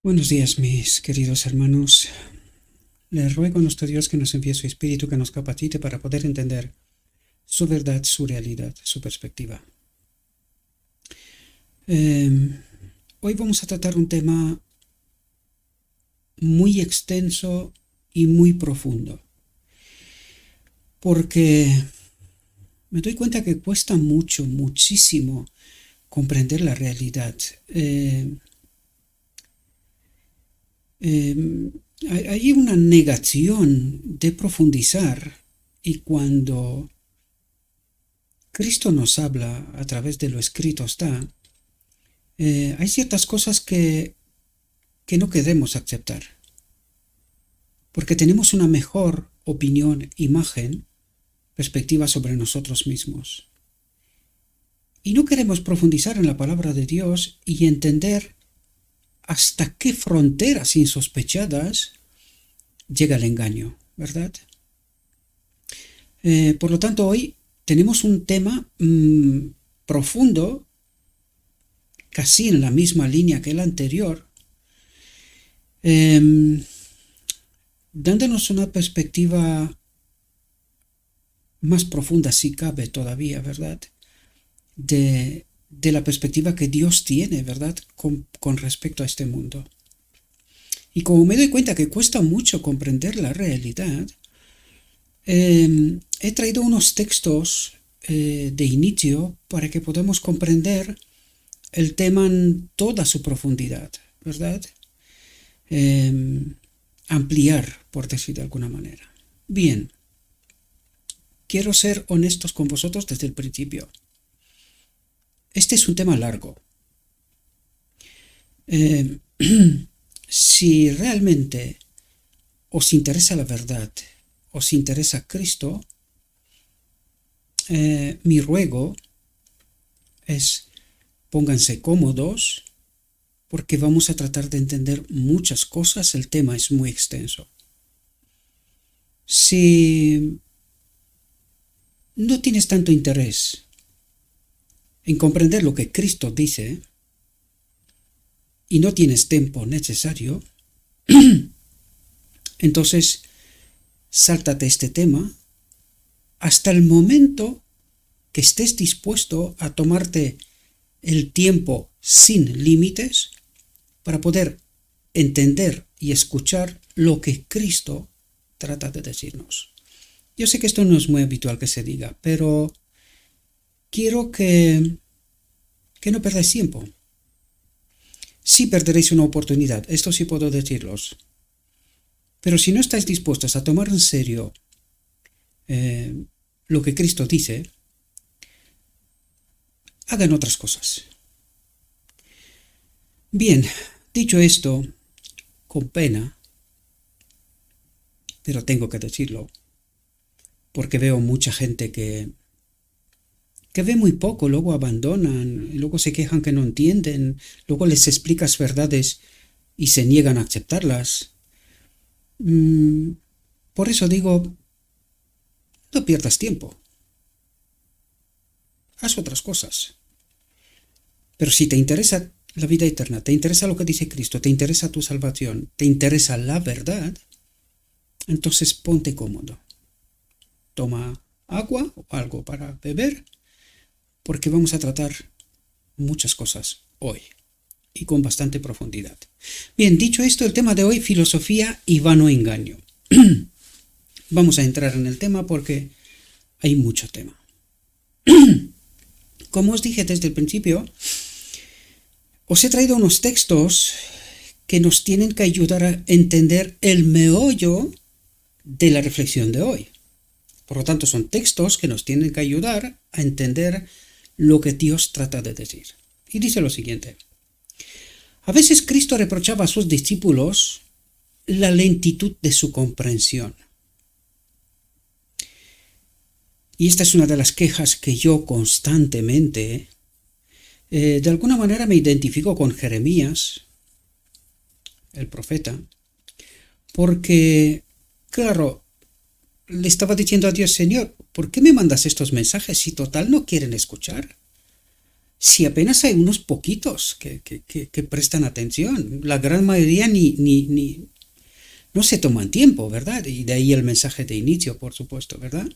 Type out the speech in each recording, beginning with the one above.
Buenos días, mis queridos hermanos. Le ruego a nuestro Dios que nos envíe su Espíritu, que nos capacite para poder entender su verdad, su realidad, su perspectiva. Hoy vamos a tratar un tema muy extenso y muy profundo, porque me doy cuenta que cuesta muchísimo comprender la realidad. Hay una negación de profundizar, y cuando Cristo nos habla a través de lo escrito hay ciertas cosas que no queremos aceptar, porque tenemos una mejor opinión, imagen, perspectiva sobre nosotros mismos. Y no queremos profundizar en la palabra de Dios y entender hasta qué fronteras insospechadas llega el engaño, ¿verdad? Por lo tanto, hoy tenemos un tema profundo, casi en la misma línea que el anterior, dándonos una perspectiva más profunda, si cabe todavía, ¿verdad? De la perspectiva que Dios tiene, ¿verdad? Con respecto a este mundo. Y como me doy cuenta que cuesta mucho comprender la realidad, he traído unos textos de inicio para que podamos comprender el tema en toda su profundidad, ¿verdad? Ampliar, por decir de alguna manera. Bien, quiero ser honestos con vosotros desde el principio. Este es un tema largo. Si realmente os interesa la verdad, os interesa Cristo, mi ruego es: pónganse cómodos, porque vamos a tratar de entender muchas cosas. El tema es muy extenso. Si no tienes tanto interés en comprender lo que Cristo dice y no tienes tiempo necesario, entonces sáltate este tema hasta el momento que estés dispuesto a tomarte el tiempo sin límites para poder entender y escuchar lo que Cristo trata de decirnos. Yo sé que esto no es muy habitual que se diga, pero quiero que no perdáis tiempo. Sí perderéis una oportunidad, esto sí puedo decirlos. Pero si no estáis dispuestos a tomar en serio lo que Cristo dice, hagan otras cosas. Bien, dicho esto, con pena, pero tengo que decirlo, porque veo mucha gente que ve muy poco, luego abandonan, luego se quejan que no entienden, luego les explicas verdades y se niegan a aceptarlas. Por eso digo, no pierdas tiempo. Haz otras cosas. Pero si te interesa la vida eterna, te interesa lo que dice Cristo, te interesa tu salvación, te interesa la verdad, entonces ponte cómodo. Toma agua o algo para beber, porque vamos a tratar muchas cosas hoy y con bastante profundidad. Bien, dicho esto, el tema de hoy: filosofía y vano engaño. Vamos a entrar en el tema porque hay mucho tema. Como os dije desde el principio, os he traído unos textos que nos tienen que ayudar a entender el meollo de la reflexión de hoy. Por lo tanto, son textos que nos tienen que ayudar a entender lo que Dios trata de decir. Y dice lo siguiente: a veces Cristo reprochaba a sus discípulos la lentitud de su comprensión. Y esta es una de las quejas que yo constantemente, de alguna manera me identifico con Jeremías, el profeta, porque, claro, le estaba diciendo a Dios: Señor, ¿por qué me mandas estos mensajes si total no quieren escuchar? Si apenas hay unos poquitos que prestan atención, la gran mayoría ni no se toman tiempo, ¿verdad? Y de ahí el mensaje de inicio, por supuesto, ¿verdad?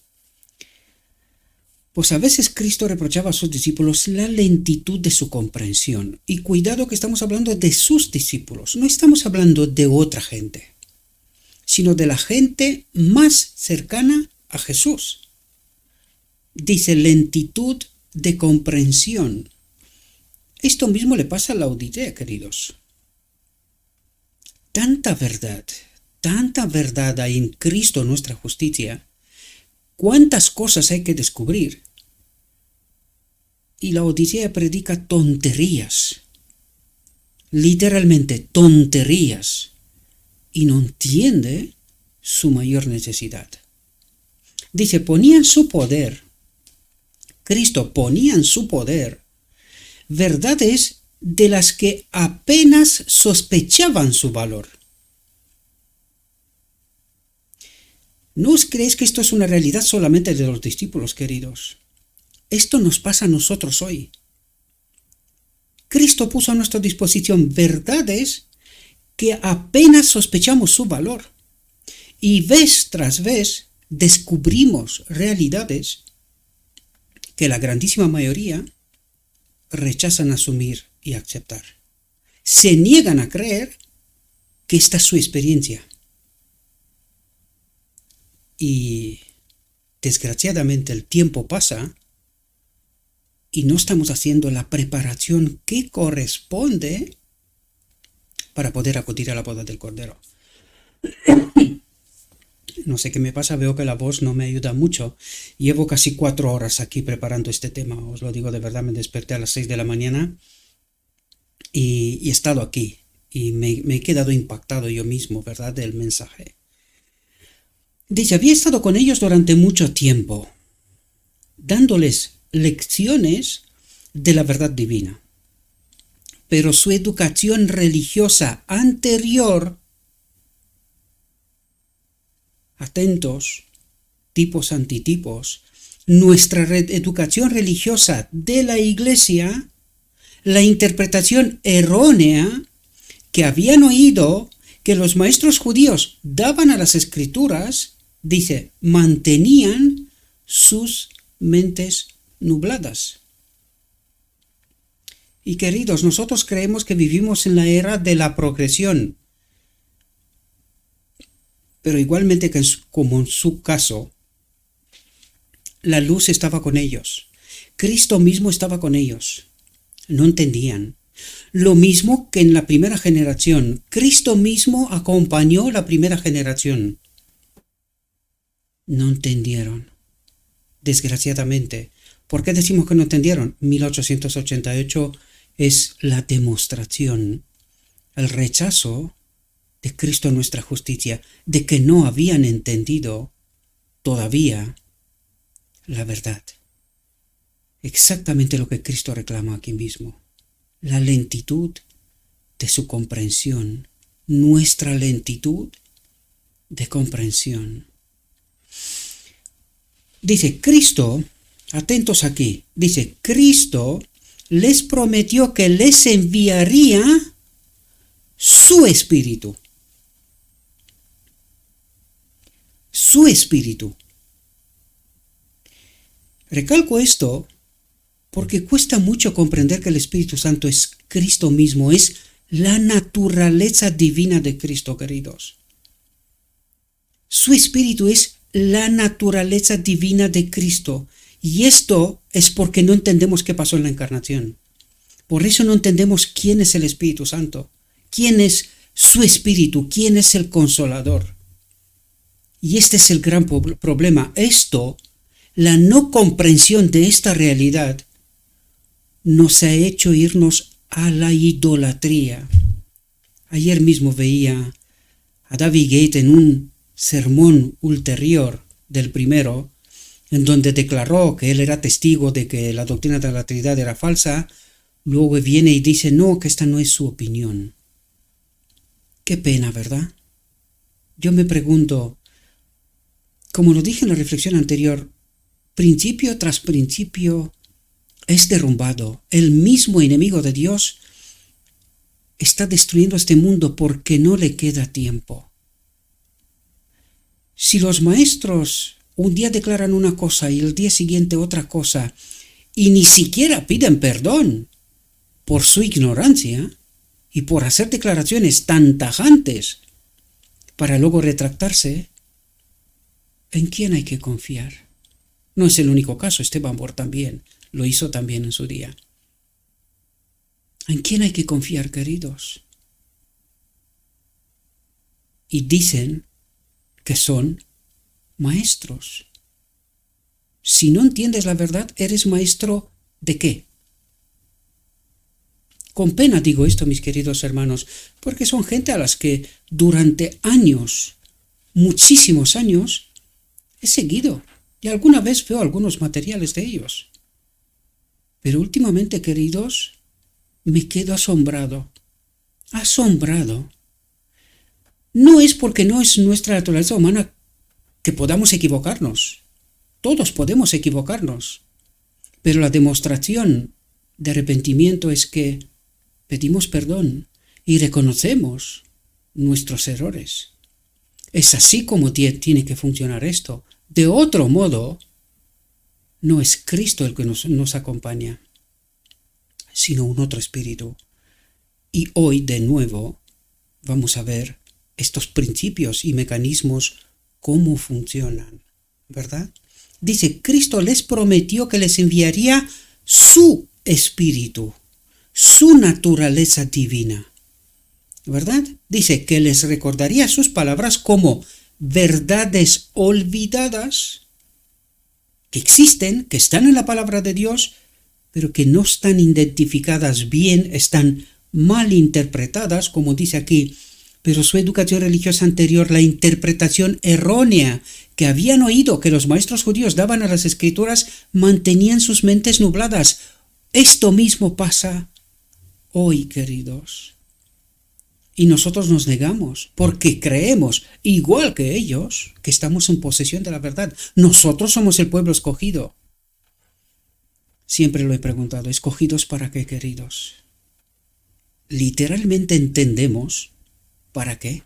Pues a veces Cristo reprochaba a sus discípulos la lentitud de su comprensión. Y cuidado que estamos hablando de sus discípulos, no estamos hablando de otra gente, sino de la gente más cercana a Jesús. Dice lentitud de comprensión. Esto mismo le pasa a la Laodicea, queridos. Tanta verdad hay en Cristo nuestra justicia. ¿Cuántas cosas hay que descubrir? Y la Laodicea predica tonterías, literalmente tonterías, y no entiende su mayor necesidad. Dice, ponían su poder, Cristo ponía en su poder verdades de las que apenas sospechaban su valor. ¿No os creéis que esto es una realidad solamente de los discípulos, queridos? Esto nos pasa a nosotros hoy. Cristo puso a nuestra disposición verdades que apenas sospechamos su valor. Y vez tras vez descubrimos realidades que la grandísima mayoría rechazan asumir y aceptar. Se niegan a creer que esta es su experiencia. Y desgraciadamente el tiempo pasa y no estamos haciendo la preparación que corresponde para poder acudir a la boda del Cordero. No sé qué me pasa, veo que la voz no me ayuda mucho. Llevo casi 4 horas aquí preparando este tema, os lo digo de verdad, me desperté a las 6 de la mañana y he estado aquí y me he quedado impactado yo mismo, ¿verdad?, del mensaje. Dice, había estado con ellos durante mucho tiempo, dándoles lecciones de la verdad divina. Pero su educación religiosa anterior, atentos, tipos antitipos, nuestra educación religiosa de la Iglesia, la interpretación errónea que habían oído que los maestros judíos daban a las Escrituras, dice, mantenían sus mentes nubladas. Y queridos, nosotros creemos que vivimos en la era de la progresión, pero igualmente como en su caso, la luz estaba con ellos. Cristo mismo estaba con ellos. No entendían. Lo mismo que en la primera generación. Cristo mismo acompañó la primera generación. No entendieron. Desgraciadamente. ¿Por qué decimos que no entendieron? 1888 es la demostración, el rechazo de Cristo nuestra justicia, de que no habían entendido todavía la verdad. Exactamente lo que Cristo reclama aquí mismo. La lentitud de su comprensión, nuestra lentitud de comprensión. Dice Cristo, atentos aquí, dice Cristo les prometió que les enviaría su espíritu. Su espíritu. Recalco esto porque cuesta mucho comprender que el Espíritu Santo es Cristo mismo, es la naturaleza divina de Cristo, queridos. Su espíritu es la naturaleza divina de Cristo. Y esto es porque no entendemos qué pasó en la encarnación. Por eso no entendemos quién es el Espíritu Santo, quién es su espíritu, quién es el Consolador. Y este es el gran problema. La no comprensión de esta realidad nos ha hecho irnos a la idolatría. Ayer mismo veía a David Gate en un sermón ulterior del primero, en donde declaró que él era testigo de que la doctrina de la Trinidad era falsa. Luego viene y dice, no, que esta no es su opinión. Qué pena, ¿verdad? Yo me pregunto, como lo dije en la reflexión anterior, principio tras principio, es derrumbado. El mismo enemigo de Dios está destruyendo este mundo porque no le queda tiempo. Si los maestros un día declaran una cosa y el día siguiente otra cosa, y ni siquiera piden perdón por su ignorancia y por hacer declaraciones tan tajantes para luego retractarse, ¿en quién hay que confiar? No es el único caso, Esteban Bor también lo hizo también en su día. ¿En quién hay que confiar, queridos? Y dicen que son maestros. Si no entiendes la verdad, ¿eres maestro de qué? Con pena digo esto, mis queridos hermanos, porque son gente a las que durante años, muchísimos años, he seguido y alguna vez veo algunos materiales de ellos. Pero últimamente, queridos, me quedo asombrado. Asombrado. No es porque no es nuestra naturaleza humana que podamos equivocarnos. Todos podemos equivocarnos. Pero la demostración de arrepentimiento es que pedimos perdón y reconocemos nuestros errores. Es así como tiene que funcionar esto. De otro modo, no es Cristo el que nos acompaña, sino un otro espíritu. Y hoy, de nuevo, vamos a ver estos principios y mecanismos, cómo funcionan, ¿verdad? Dice, Cristo les prometió que les enviaría su espíritu, su naturaleza divina, ¿verdad? Dice que les recordaría sus palabras como verdades olvidadas, que existen, que están en la palabra de Dios, pero que no están identificadas bien, están mal interpretadas, como dice aquí, pero su educación religiosa anterior, la interpretación errónea que habían oído que los maestros judíos daban a las escrituras, mantenían sus mentes nubladas. Esto mismo pasa hoy, queridos. Y nosotros nos negamos, porque creemos, igual que ellos, que estamos en posesión de la verdad. Nosotros somos el pueblo escogido. Siempre lo he preguntado, ¿escogidos para qué, queridos? Literalmente entendemos ¿para qué?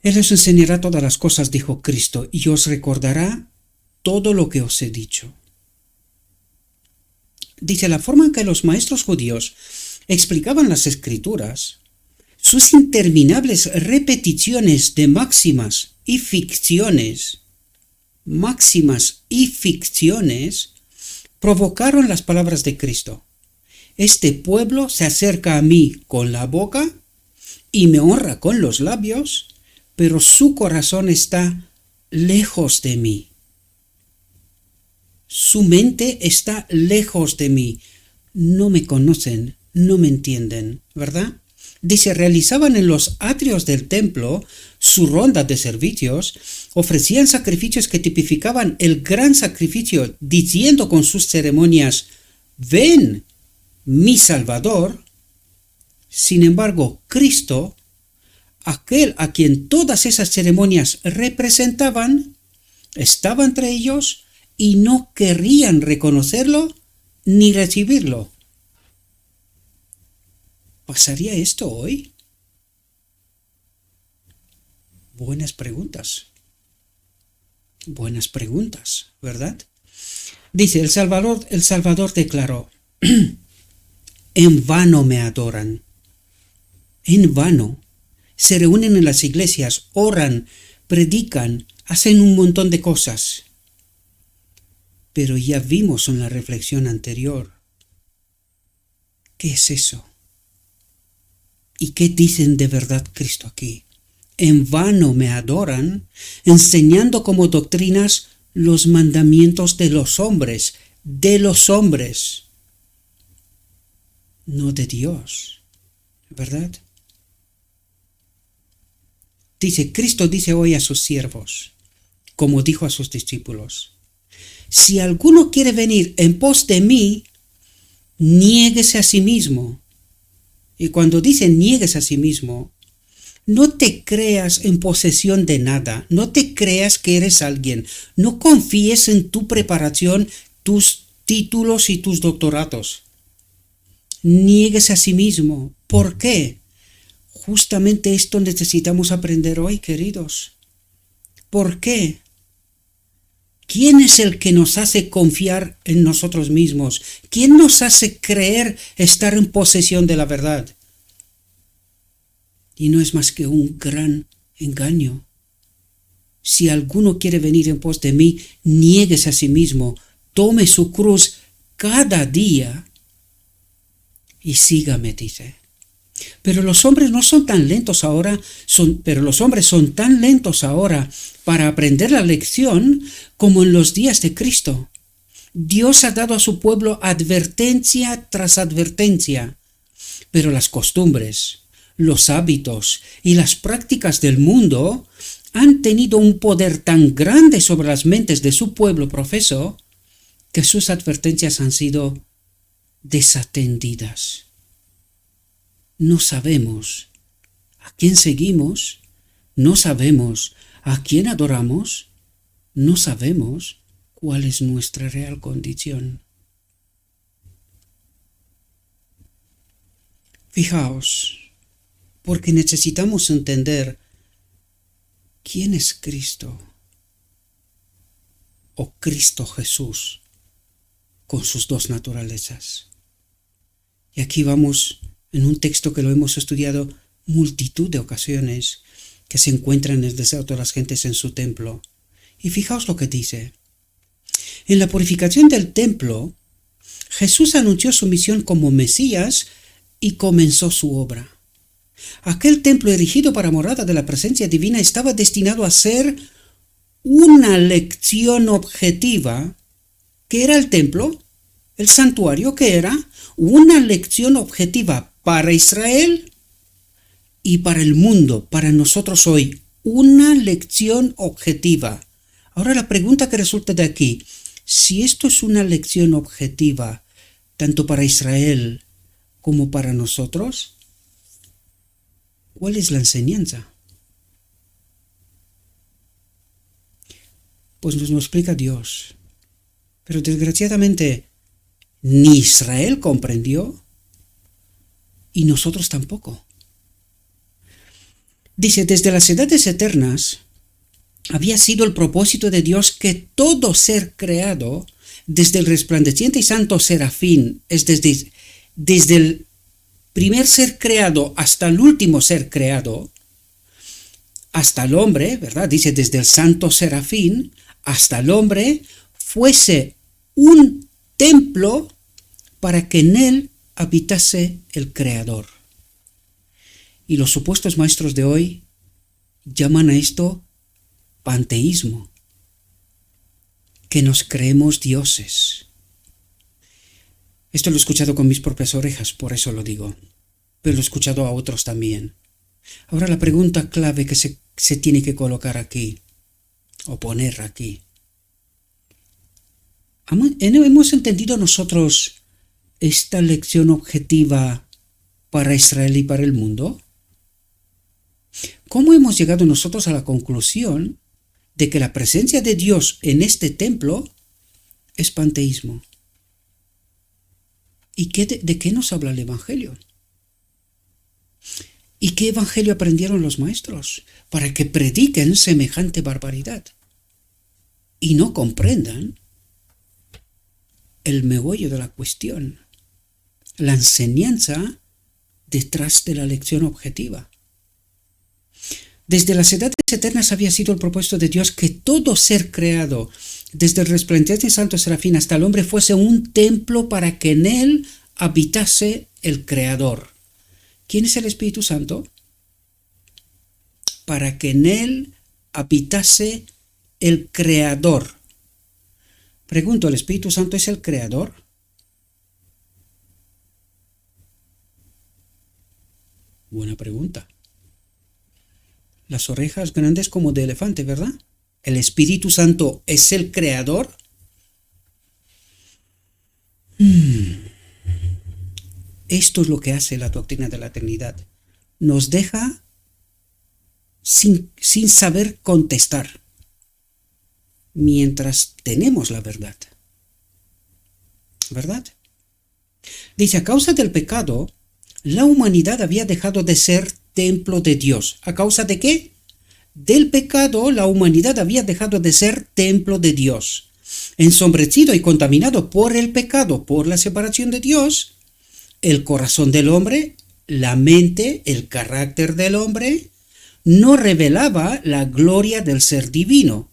Él os enseñará todas las cosas, dijo Cristo, y os recordará todo lo que os he dicho. Dice, la forma en que los maestros judíos explicaban las escrituras, sus interminables repeticiones de máximas y ficciones, provocaron las palabras de Cristo. Este pueblo se acerca a mí con la boca y me honra con los labios, pero su corazón está lejos de mí. Su mente está lejos de mí. No me conocen, no me entienden, ¿verdad? Dice, realizaban en los atrios del templo su ronda de servicios, ofrecían sacrificios que tipificaban el gran sacrificio, diciendo con sus ceremonias, ven, mi Salvador. Sin embargo, Cristo, aquel a quien todas esas ceremonias representaban, estaba entre ellos y no querrían reconocerlo ni recibirlo. ¿Pasaría esto hoy? Buenas preguntas, ¿verdad? Dice, el Salvador declaró, en vano me adoran, en vano. Se reúnen en las iglesias, oran, predican, hacen un montón de cosas. Pero ya vimos en la reflexión anterior, ¿qué es eso? ¿Y qué dicen de verdad Cristo aquí? En vano me adoran, enseñando como doctrinas los mandamientos de los hombres, no de Dios, ¿verdad? Dice, Cristo dice hoy a sus siervos, como dijo a sus discípulos, si alguno quiere venir en pos de mí, niéguese a sí mismo. Y cuando dice niéguese a sí mismo, no te creas en posesión de nada, no te creas que eres alguien, no confíes en tu preparación, tus títulos y tus doctorados. Niéguese a sí mismo. ¿Por qué? Justamente esto necesitamos aprender hoy, queridos. ¿Por qué? ¿Quién es el que nos hace confiar en nosotros mismos? ¿Quién nos hace creer estar en posesión de la verdad? Y no es más que un gran engaño. Si alguno quiere venir en pos de mí, niéguese a sí mismo, tome su cruz cada día y sígame, dice. Pero los hombres no son tan lentos ahora, los hombres son tan lentos ahora para aprender la lección como en los días de Cristo. Dios ha dado a su pueblo advertencia tras advertencia, pero las costumbres, los hábitos y las prácticas del mundo han tenido un poder tan grande sobre las mentes de su pueblo profeso que sus advertencias han sido desatendidas. No sabemos a quién seguimos, no sabemos a quién adoramos, no sabemos cuál es nuestra real condición. Fijaos, porque necesitamos entender quién es Cristo o Cristo Jesús con sus dos naturalezas. Y aquí vamos en un texto que lo hemos estudiado multitud de ocasiones, que se encuentra en el deseo de todas las gentes en su templo. Y fijaos lo que dice. En la purificación del templo, Jesús anunció su misión como Mesías y comenzó su obra. Aquel templo erigido para morada de la presencia divina estaba destinado a ser una lección objetiva. ¿Qué era el templo? El santuario, ¿qué era? Una lección objetiva para Israel y para el mundo, para nosotros hoy. Una lección objetiva. Ahora la pregunta que resulta de aquí, si esto es una lección objetiva, tanto para Israel como para nosotros, ¿cuál es la enseñanza? Pues nos lo explica Dios. Pero desgraciadamente ni Israel comprendió y nosotros tampoco. Dice, desde las edades eternas había sido el propósito de Dios que todo ser creado, desde el resplandeciente y santo serafín, es desde el primer ser creado hasta el último ser creado, hasta el hombre, ¿verdad? Dice, desde el santo serafín hasta el hombre, fuese un templo para que en él habitase el Creador. Y los supuestos maestros de hoy llaman a esto panteísmo, que nos creemos dioses. Esto lo he escuchado con mis propias orejas, por eso lo digo, pero lo he escuchado a otros también. Ahora la pregunta clave que se tiene que colocar aquí, o poner aquí. ¿Hemos entendido nosotros esta lección objetiva para Israel y para el mundo? ¿Cómo hemos llegado nosotros a la conclusión de que la presencia de Dios en este templo es panteísmo? ¿Y de qué nos habla el Evangelio? ¿Y qué Evangelio aprendieron los maestros para que prediquen semejante barbaridad y no comprendan el meollo de la cuestión, la enseñanza detrás de la lección objetiva? Desde las edades eternas había sido el propósito de Dios que todo ser creado, desde el resplandeciente santo serafín hasta el hombre, fuese un templo para que en él habitase el Creador. ¿Quién es el Espíritu Santo? Para que en él habitase el Creador. Pregunto, ¿el Espíritu Santo es el Creador? Buena pregunta. Las orejas grandes como de elefante, ¿verdad? ¿El Espíritu Santo es el Creador? Esto es lo que hace la doctrina de la Trinidad. Nos deja sin saber contestar, mientras tenemos la verdad. ¿verdad? Dice, a causa del pecado, la humanidad había dejado de ser templo de Dios. ¿A causa de qué? Del pecado, la humanidad había dejado de ser templo de Dios. Ensombrecido y contaminado por el pecado, por la separación de Dios, el corazón del hombre, la mente, el carácter del hombre, no revelaba la gloria del ser divino.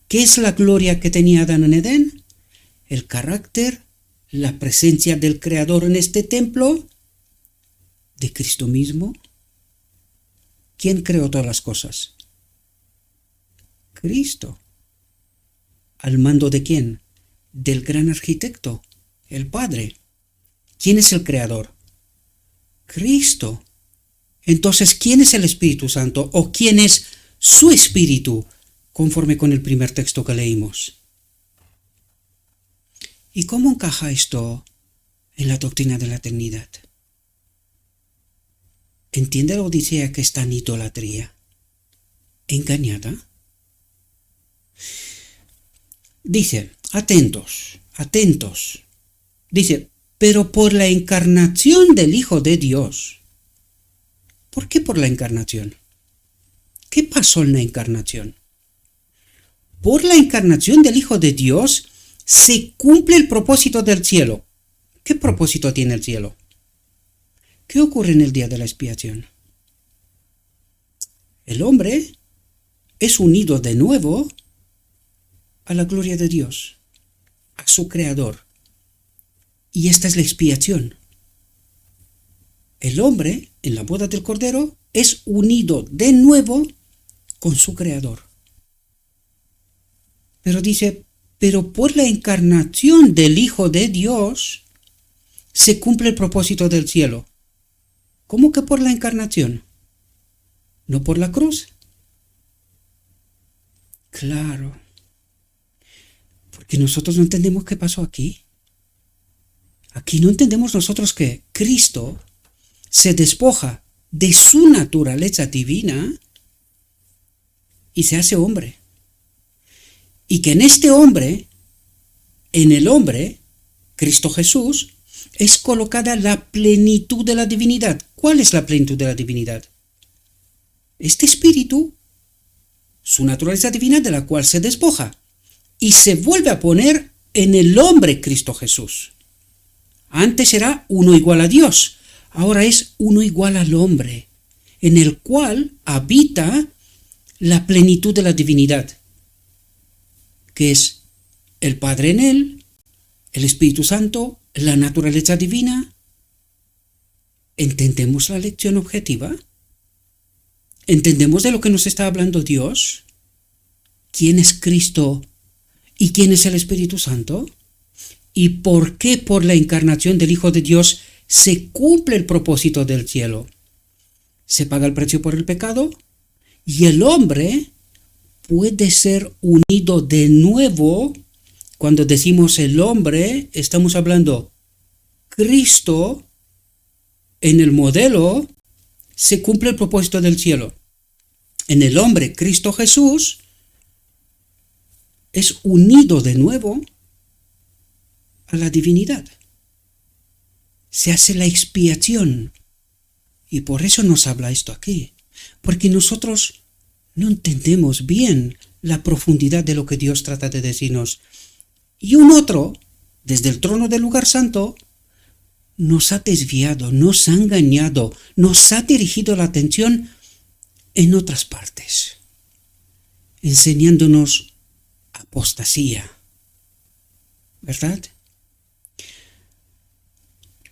¿Qué es la gloria que tenía Adán en Edén? El carácter, la presencia del Creador en este templo, de Cristo mismo. ¿Quién creó todas las cosas? Cristo. ¿Al mando de quién? Del gran arquitecto, el Padre. ¿Quién es el Creador? Cristo. Entonces, ¿quién es el Espíritu Santo? ¿O quién es su Espíritu? Conforme con el primer texto que leímos. ¿Y cómo encaja esto en la doctrina de la Trinidad? ¿Entiende la Odisea que está en idolatría? ¿Engañada? Dice, atentos. Dice, pero por la encarnación del Hijo de Dios. ¿Por qué por la encarnación? ¿Qué pasó en la encarnación? Por la encarnación del Hijo de Dios se cumple el propósito del cielo. ¿Qué propósito tiene el cielo? ¿Qué ocurre en el día de la expiación? El hombre es unido de nuevo a la gloria de Dios, a su Creador. Y esta es la expiación. El hombre, en la boda del Cordero, es unido de nuevo con su Creador. Pero dice, pero por la encarnación del Hijo de Dios se cumple el propósito del cielo. ¿Cómo que por la encarnación? ¿No por la cruz? Claro. Porque nosotros no entendemos qué pasó aquí. Aquí no entendemos nosotros que Cristo se despoja de su naturaleza divina y se hace hombre. Y que en este hombre, en el hombre, Cristo Jesús, es colocada la plenitud de la divinidad. ¿Cuál es la plenitud de la divinidad? Este espíritu, su naturaleza divina de la cual se despoja y se vuelve a poner en el hombre Cristo Jesús. Antes era uno igual a Dios, ahora es uno igual al hombre, en el cual habita la plenitud de la divinidad, que es el Padre en él, el Espíritu Santo, la naturaleza divina. ¿Entendemos la lección objetiva? ¿Entendemos de lo que nos está hablando Dios? ¿Quién es Cristo y quién es el Espíritu Santo? ¿Y por qué por la encarnación del Hijo de Dios se cumple el propósito del cielo? Se paga el precio por el pecado y el hombre puede ser unido de nuevo. Cuando decimos el hombre, estamos hablando Cristo. En el modelo se cumple el propósito del cielo. En el hombre, Cristo Jesús, es unido de nuevo a la divinidad. Se hace la expiación. Y por eso nos habla esto aquí. Porque nosotros no entendemos bien la profundidad de lo que Dios trata de decirnos. Y un otro, desde el trono del lugar santo, nos ha desviado, nos ha engañado, nos ha dirigido la atención en otras partes, enseñándonos apostasía, ¿verdad?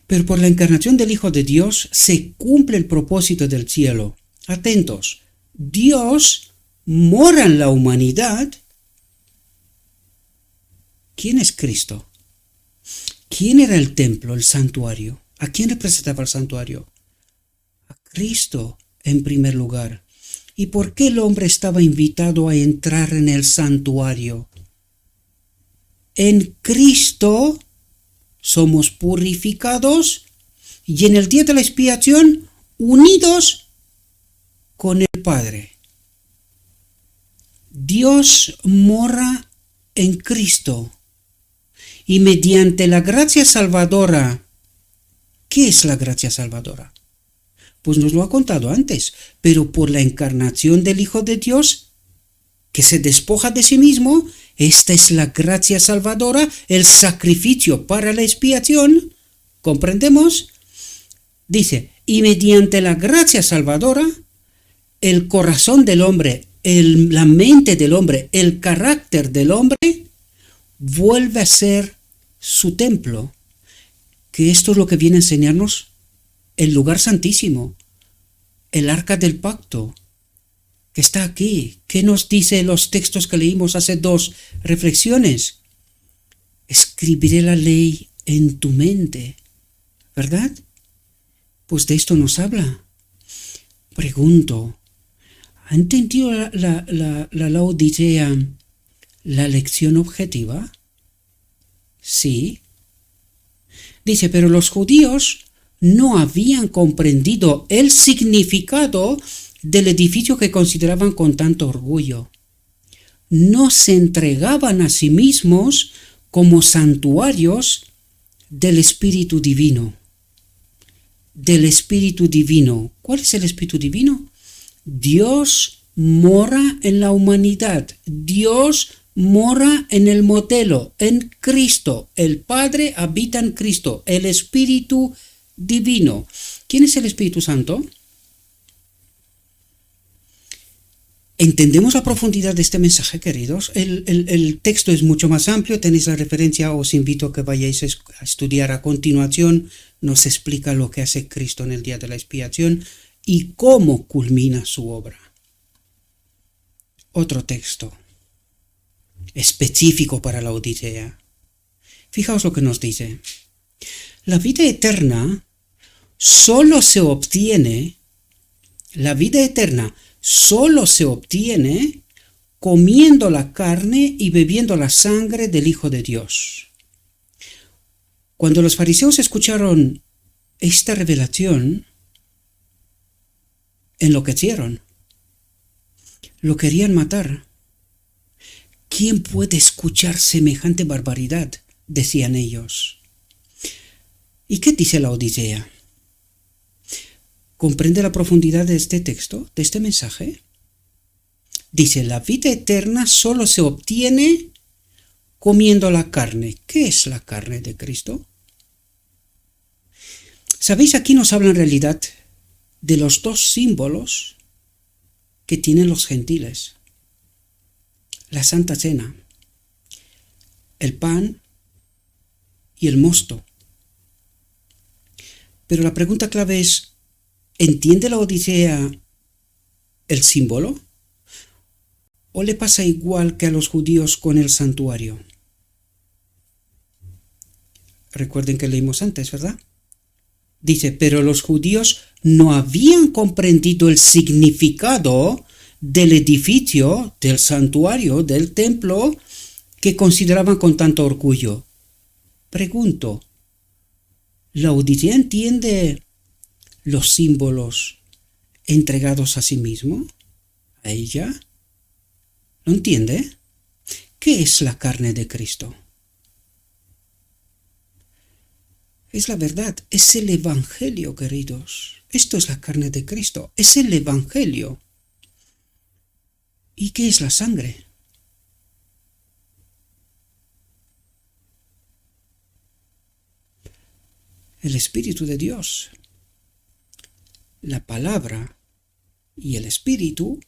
Pero por la encarnación del Hijo de Dios se cumple el propósito del cielo. Atentos, Dios mora en la humanidad. ¿Quién es Cristo? ¿Quién era el templo, el santuario? ¿A quién representaba el santuario? A Cristo en primer lugar. ¿Y por qué el hombre estaba invitado a entrar en el santuario? En Cristo somos purificados y en el día de la expiación unidos con el Padre. Dios mora en Cristo. y mediante la gracia salvadora. ¿Qué es la gracia salvadora? Pues nos lo ha contado antes, pero por la encarnación del Hijo de Dios, que se despoja de sí mismo, esta es la gracia salvadora, el sacrificio para la expiación. ¿Comprendemos? Dice, y mediante la gracia salvadora, el corazón del hombre, la mente del hombre, el carácter del hombre, vuelve a ser su templo. Que esto es lo que viene a enseñarnos el lugar santísimo, el arca del pacto, que está aquí. ¿Qué nos dice los textos que leímos hace 2 reflexiones? Escribiré la ley en tu mente, ¿verdad? Pues de esto nos habla. Pregunto, ¿ha entendido la Laodicea la lección objetiva? Sí. Dice, pero los judíos no habían comprendido el significado del edificio que consideraban con tanto orgullo. No se entregaban a sí mismos como santuarios del Espíritu Divino. Del Espíritu Divino. ¿Cuál es el Espíritu Divino? Dios mora en la humanidad. Dios mora en el modelo, en Cristo. El Padre habita en Cristo, el Espíritu Divino. ¿Quién es el Espíritu Santo? ¿Entendemos la profundidad de este mensaje, queridos? El texto es mucho más amplio, tenéis la referencia, os invito a que vayáis a estudiar a continuación. Nos explica lo que hace Cristo en el día de la expiación y cómo culmina su obra. Otro texto específico para la Odisea. Fijaos lo que nos dice. La vida eterna solo se obtiene comiendo la carne y bebiendo la sangre del Hijo de Dios. Cuando los fariseos escucharon esta revelación, enloquecieron. Lo querían matar. ¿Quién puede escuchar semejante barbaridad?, decían ellos. ¿Y qué dice la Odisea? ¿Comprende la profundidad de este texto, de este mensaje? Dice, la vida eterna solo se obtiene comiendo la carne. ¿Qué es la carne de Cristo? ¿Sabéis? Aquí nos habla en realidad de los 2 símbolos que tienen los gentiles. La Santa Cena, el pan y el mosto. Pero la pregunta clave es, ¿entiende la Odisea el símbolo? ¿O le pasa igual que a los judíos con el santuario? Recuerden que leímos antes, ¿verdad? Dice, pero los judíos no habían comprendido el significado del edificio, del santuario, del templo, que consideraban con tanto orgullo. Pregunto, ¿la Odisea entiende los símbolos entregados a sí mismo? ¿A ella? ¿No entiende? ¿Qué es la carne de Cristo? Es la verdad, es el Evangelio, queridos. Esto es la carne de Cristo, es el Evangelio. ¿Y qué es la sangre? El Espíritu de Dios. La palabra y el Espíritu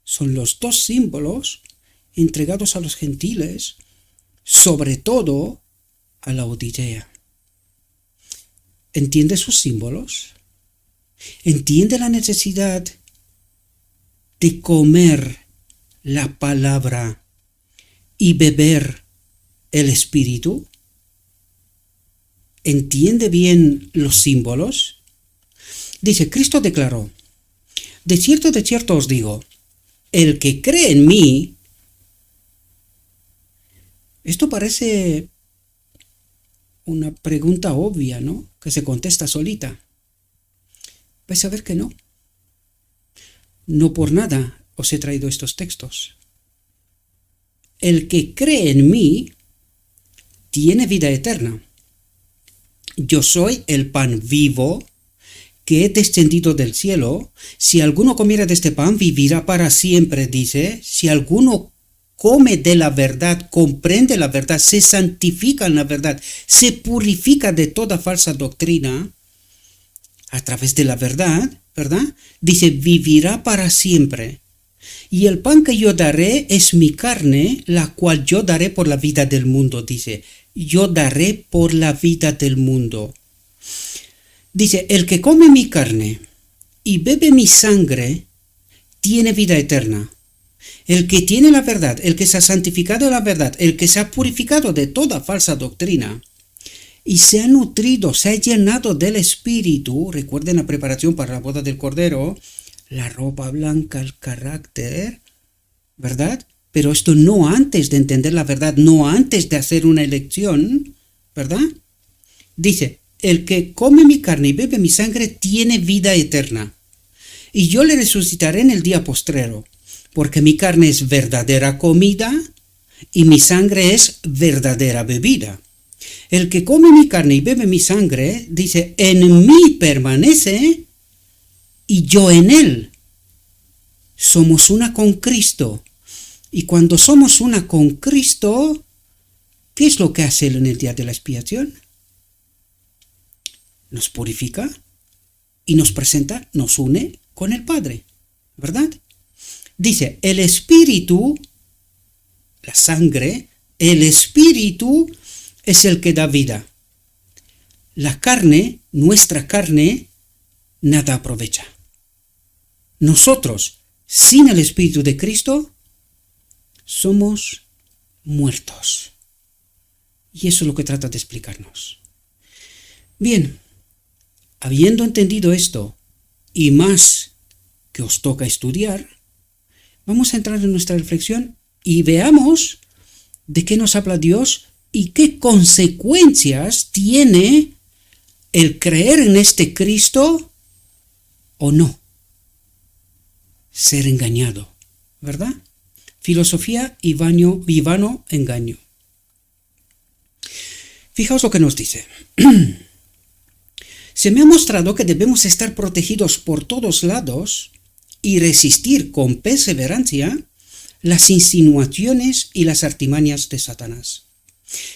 son los 2 símbolos entregados a los gentiles, sobre todo a la Odisea. ¿Entiende sus símbolos? ¿Entiende la necesidad de comer la palabra y beber el Espíritu? ¿Entiende bien los símbolos? Dice, Cristo declaró, de cierto os digo, el que cree en mí. Esto parece una pregunta obvia, ¿no?, que se contesta solita. Vais a ver que no. No por nada os he traído estos textos. El que cree en mí tiene vida eterna. Yo soy el pan vivo que he descendido del cielo. Si alguno comiera de este pan, vivirá para siempre, dice. Si alguno come de la verdad, comprende la verdad, se santifica en la verdad, se purifica de toda falsa doctrina a través de la verdad, ¿verdad? Dice, vivirá para siempre. Y el pan que yo daré es mi carne, la cual yo daré por la vida del mundo, dice. Yo daré por la vida del mundo. Dice, el que come mi carne y bebe mi sangre, tiene vida eterna. El que tiene la verdad, el que se ha santificado en la verdad, el que se ha purificado de toda falsa doctrina y se ha nutrido, se ha llenado del Espíritu, recuerden la preparación para la boda del Cordero, la ropa blanca, el carácter, ¿verdad? Pero esto no antes de entender la verdad, no antes de hacer una elección, ¿verdad? Dice, el que come mi carne y bebe mi sangre tiene vida eterna, y yo le resucitaré en el día postrero. Porque mi carne es verdadera comida y mi sangre es verdadera bebida. El que come mi carne y bebe mi sangre, dice, en mí permanece y yo en él. Somos una con Cristo. Y cuando somos una con Cristo, ¿qué es lo que hace Él en el día de la expiación? Nos purifica y nos presenta, nos une con el Padre, ¿verdad? Dice, el Espíritu, la sangre, el Espíritu es el que da vida. La carne, nuestra carne, nada aprovecha. Nosotros, sin el Espíritu de Cristo, somos muertos. Y eso es lo que trata de explicarnos. Bien, habiendo entendido esto, y más que os toca estudiar, vamos a entrar en nuestra reflexión y veamos de qué nos habla Dios y qué consecuencias tiene el creer en este Cristo o no. Ser engañado, ¿verdad? Filosofía y vano engaño. Fijaos lo que nos dice. Se me ha mostrado que debemos estar protegidos por todos lados y resistir con perseverancia las insinuaciones y las artimañas de Satanás.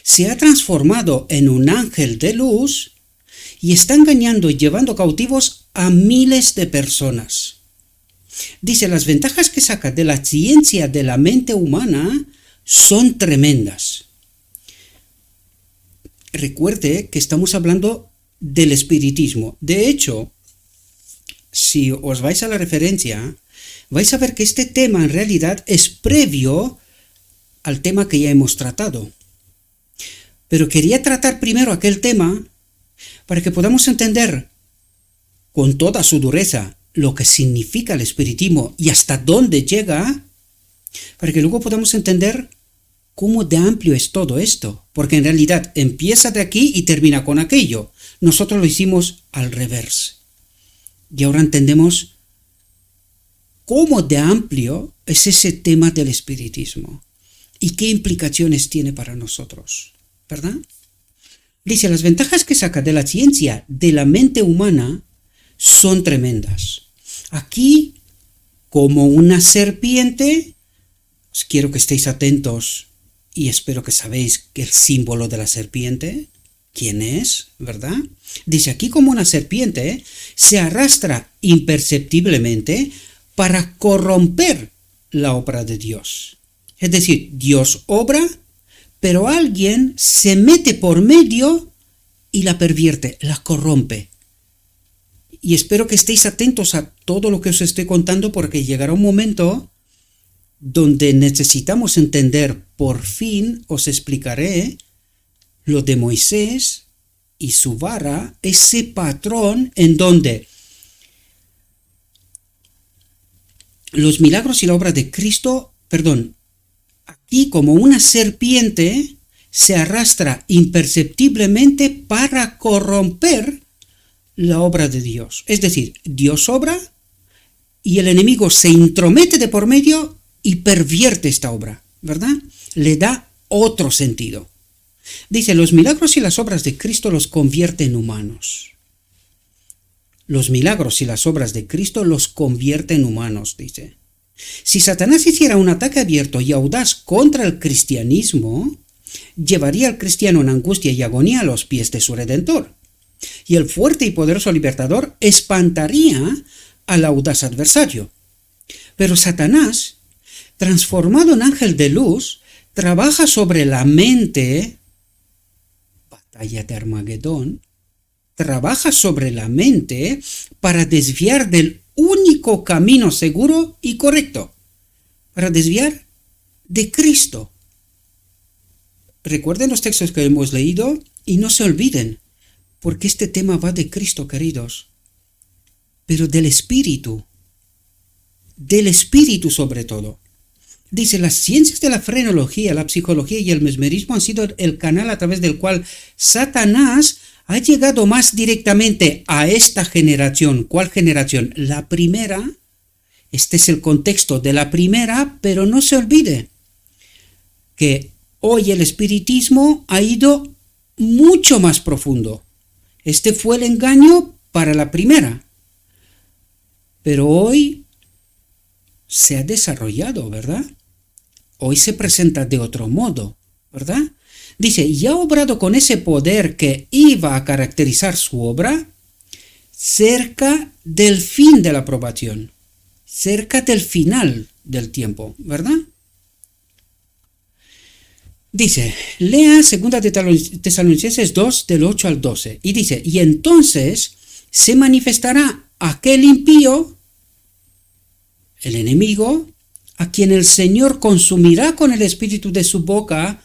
Se ha transformado en un ángel de luz y está engañando y llevando cautivos a miles de personas. Dice, las ventajas que saca de la ciencia de la mente humana son tremendas. Recuerde que estamos hablando del espiritismo. De hecho, si os vais a la referencia, vais a ver que este tema en realidad es previo al tema que ya hemos tratado. Pero quería tratar primero aquel tema para que podamos entender con toda su dureza lo que significa el espiritismo y hasta dónde llega, para que luego podamos entender cómo de amplio es todo esto, porque en realidad empieza de aquí y termina con aquello. Nosotros lo hicimos al revés. Y ahora entendemos cómo de amplio es ese tema del espiritismo y qué implicaciones tiene para nosotros, ¿verdad? Dice, las ventajas que saca de la ciencia de la mente humana son tremendas. Aquí, como una serpiente, quiero que estéis atentos y espero que sabéis que el símbolo de la serpiente, ¿quién es? ¿Verdad? Dice, aquí como una serpiente se arrastra imperceptiblemente para corromper la obra de Dios. Es decir, Dios obra, pero alguien se mete por medio y la pervierte, la corrompe. Y espero que estéis atentos a todo lo que os estoy contando porque llegará un momento donde necesitamos entender, por fin os explicaré lo de Moisés y su vara, ese patrón en donde los milagros y la obra de Cristo, aquí como una serpiente se arrastra imperceptiblemente para corromper la obra de Dios. Es decir, Dios obra y el enemigo se intromete de por medio y pervierte esta obra, ¿verdad? Le da otro sentido. Dice, los milagros y las obras de Cristo los convierte en humanos. Los milagros y las obras de Cristo los convierte en humanos, dice. Si Satanás hiciera un ataque abierto y audaz contra el cristianismo, llevaría al cristiano en angustia y agonía a los pies de su Redentor. Y el fuerte y poderoso libertador espantaría al audaz adversario. Pero Satanás, transformado en ángel de luz, trabaja sobre la mente, batalla de Armagedón, trabaja sobre la mente para desviar del único camino seguro y correcto, para desviar de Cristo. Recuerden los textos que hemos leído y no se olviden, porque este tema va de Cristo, queridos, pero del Espíritu sobre todo. Dice, las ciencias de la frenología, la psicología y el mesmerismo han sido el canal a través del cual Satanás ha llegado más directamente a esta generación. ¿Cuál generación? La primera. Este es el contexto de la primera, pero no se olvide que hoy el espiritismo ha ido mucho más profundo. Este fue el engaño para la primera. Pero hoy se ha desarrollado, ¿verdad? Hoy se presenta de otro modo, ¿verdad? Dice, y ha obrado con ese poder que iba a caracterizar su obra cerca del fin de la aprobación, cerca del final del tiempo, ¿verdad? Dice, lea 2 Tesalonicenses 2, del 8 al 12, y dice, y entonces se manifestará aquel impío, el enemigo, a quien el Señor consumirá con el espíritu de su boca.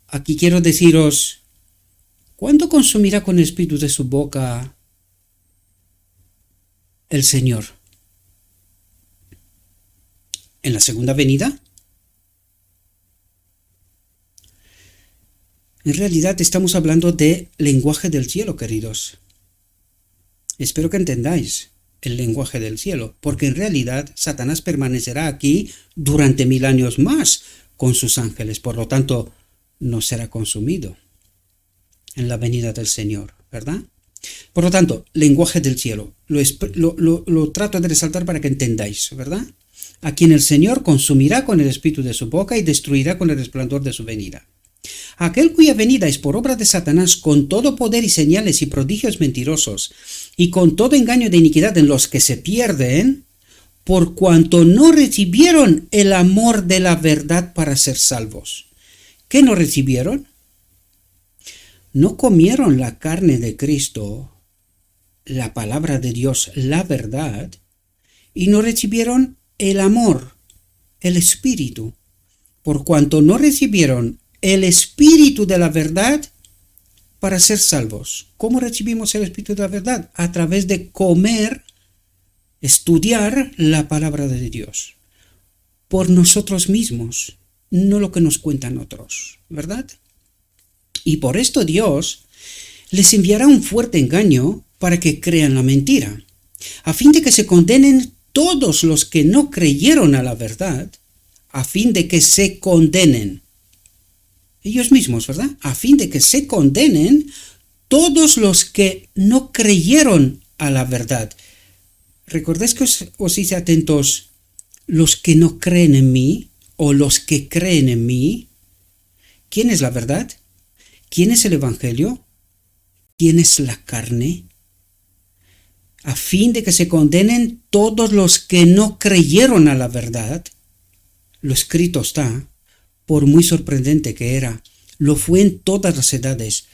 Aquí quiero deciros, ¿cuándo consumirá con el espíritu de su boca el Señor? ¿En la segunda venida? En realidad estamos hablando de lenguaje del cielo, queridos. Espero que entendáis el lenguaje del cielo, porque en realidad Satanás permanecerá aquí durante 1000 años más con sus ángeles, por lo tanto no será consumido en la venida del Señor, ¿verdad? Por lo tanto, lenguaje del cielo, lo trato de resaltar para que entendáis, ¿verdad? A quien el Señor consumirá con el espíritu de su boca y destruirá con el resplandor de su venida. Aquel cuya venida es por obra de Satanás con todo poder y señales y prodigios mentirosos y con todo engaño de iniquidad en los que se pierden, por cuanto no recibieron el amor de la verdad para ser salvos. ¿Qué no recibieron? No comieron la carne de Cristo, la palabra de Dios, la verdad, y no recibieron el amor, el Espíritu. Por cuanto no recibieron el Espíritu de la verdad para ser salvos. ¿Cómo recibimos el Espíritu de la verdad? A través de comer, estudiar la palabra de Dios. Por nosotros mismos, no lo que nos cuentan otros, ¿verdad? Y por esto Dios les enviará un fuerte engaño para que crean la mentira, a fin de que se condenen todos los que no creyeron a la verdad, a fin de que se condenen ellos mismos, ¿verdad? A fin de que se condenen todos los que no creyeron a la verdad. Recordad que os hice atentos, los que no creen en mí, o los que creen en mí. ¿Quién es la verdad? ¿Quién es el Evangelio? ¿Quién es la carne? A fin de que se condenen todos los que no creyeron a la verdad. Lo escrito está, por muy sorprendente que era, lo fue en todas las edades,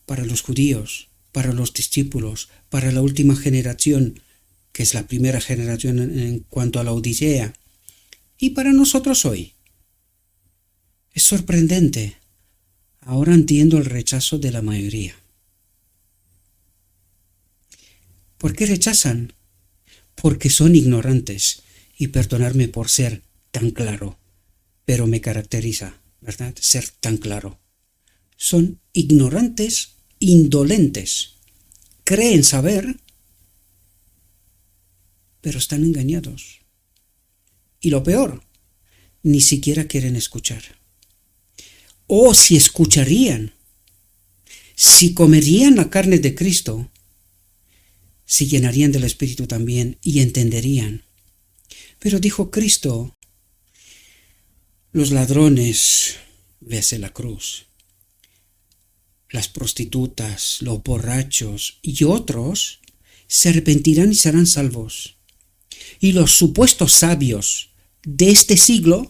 para los judíos, para los discípulos, para la última generación, que es la primera generación en cuanto a la Odisea, y para nosotros hoy. Es sorprendente. Ahora entiendo el rechazo de la mayoría. ¿Por qué rechazan? Porque son ignorantes, y perdonadme por ser tan claro, pero me caracteriza, ¿verdad? Ser tan claro. Son ignorantes, indolentes. Creen saber, pero están engañados. Y lo peor, ni siquiera quieren escuchar. O si escucharían, Si comerían la carne de Cristo, se llenarían del Espíritu también y entenderían. Pero dijo Cristo, los ladrones, véase la cruz, las prostitutas, los borrachos y otros se arrepentirán y serán salvos. Y los supuestos sabios de este siglo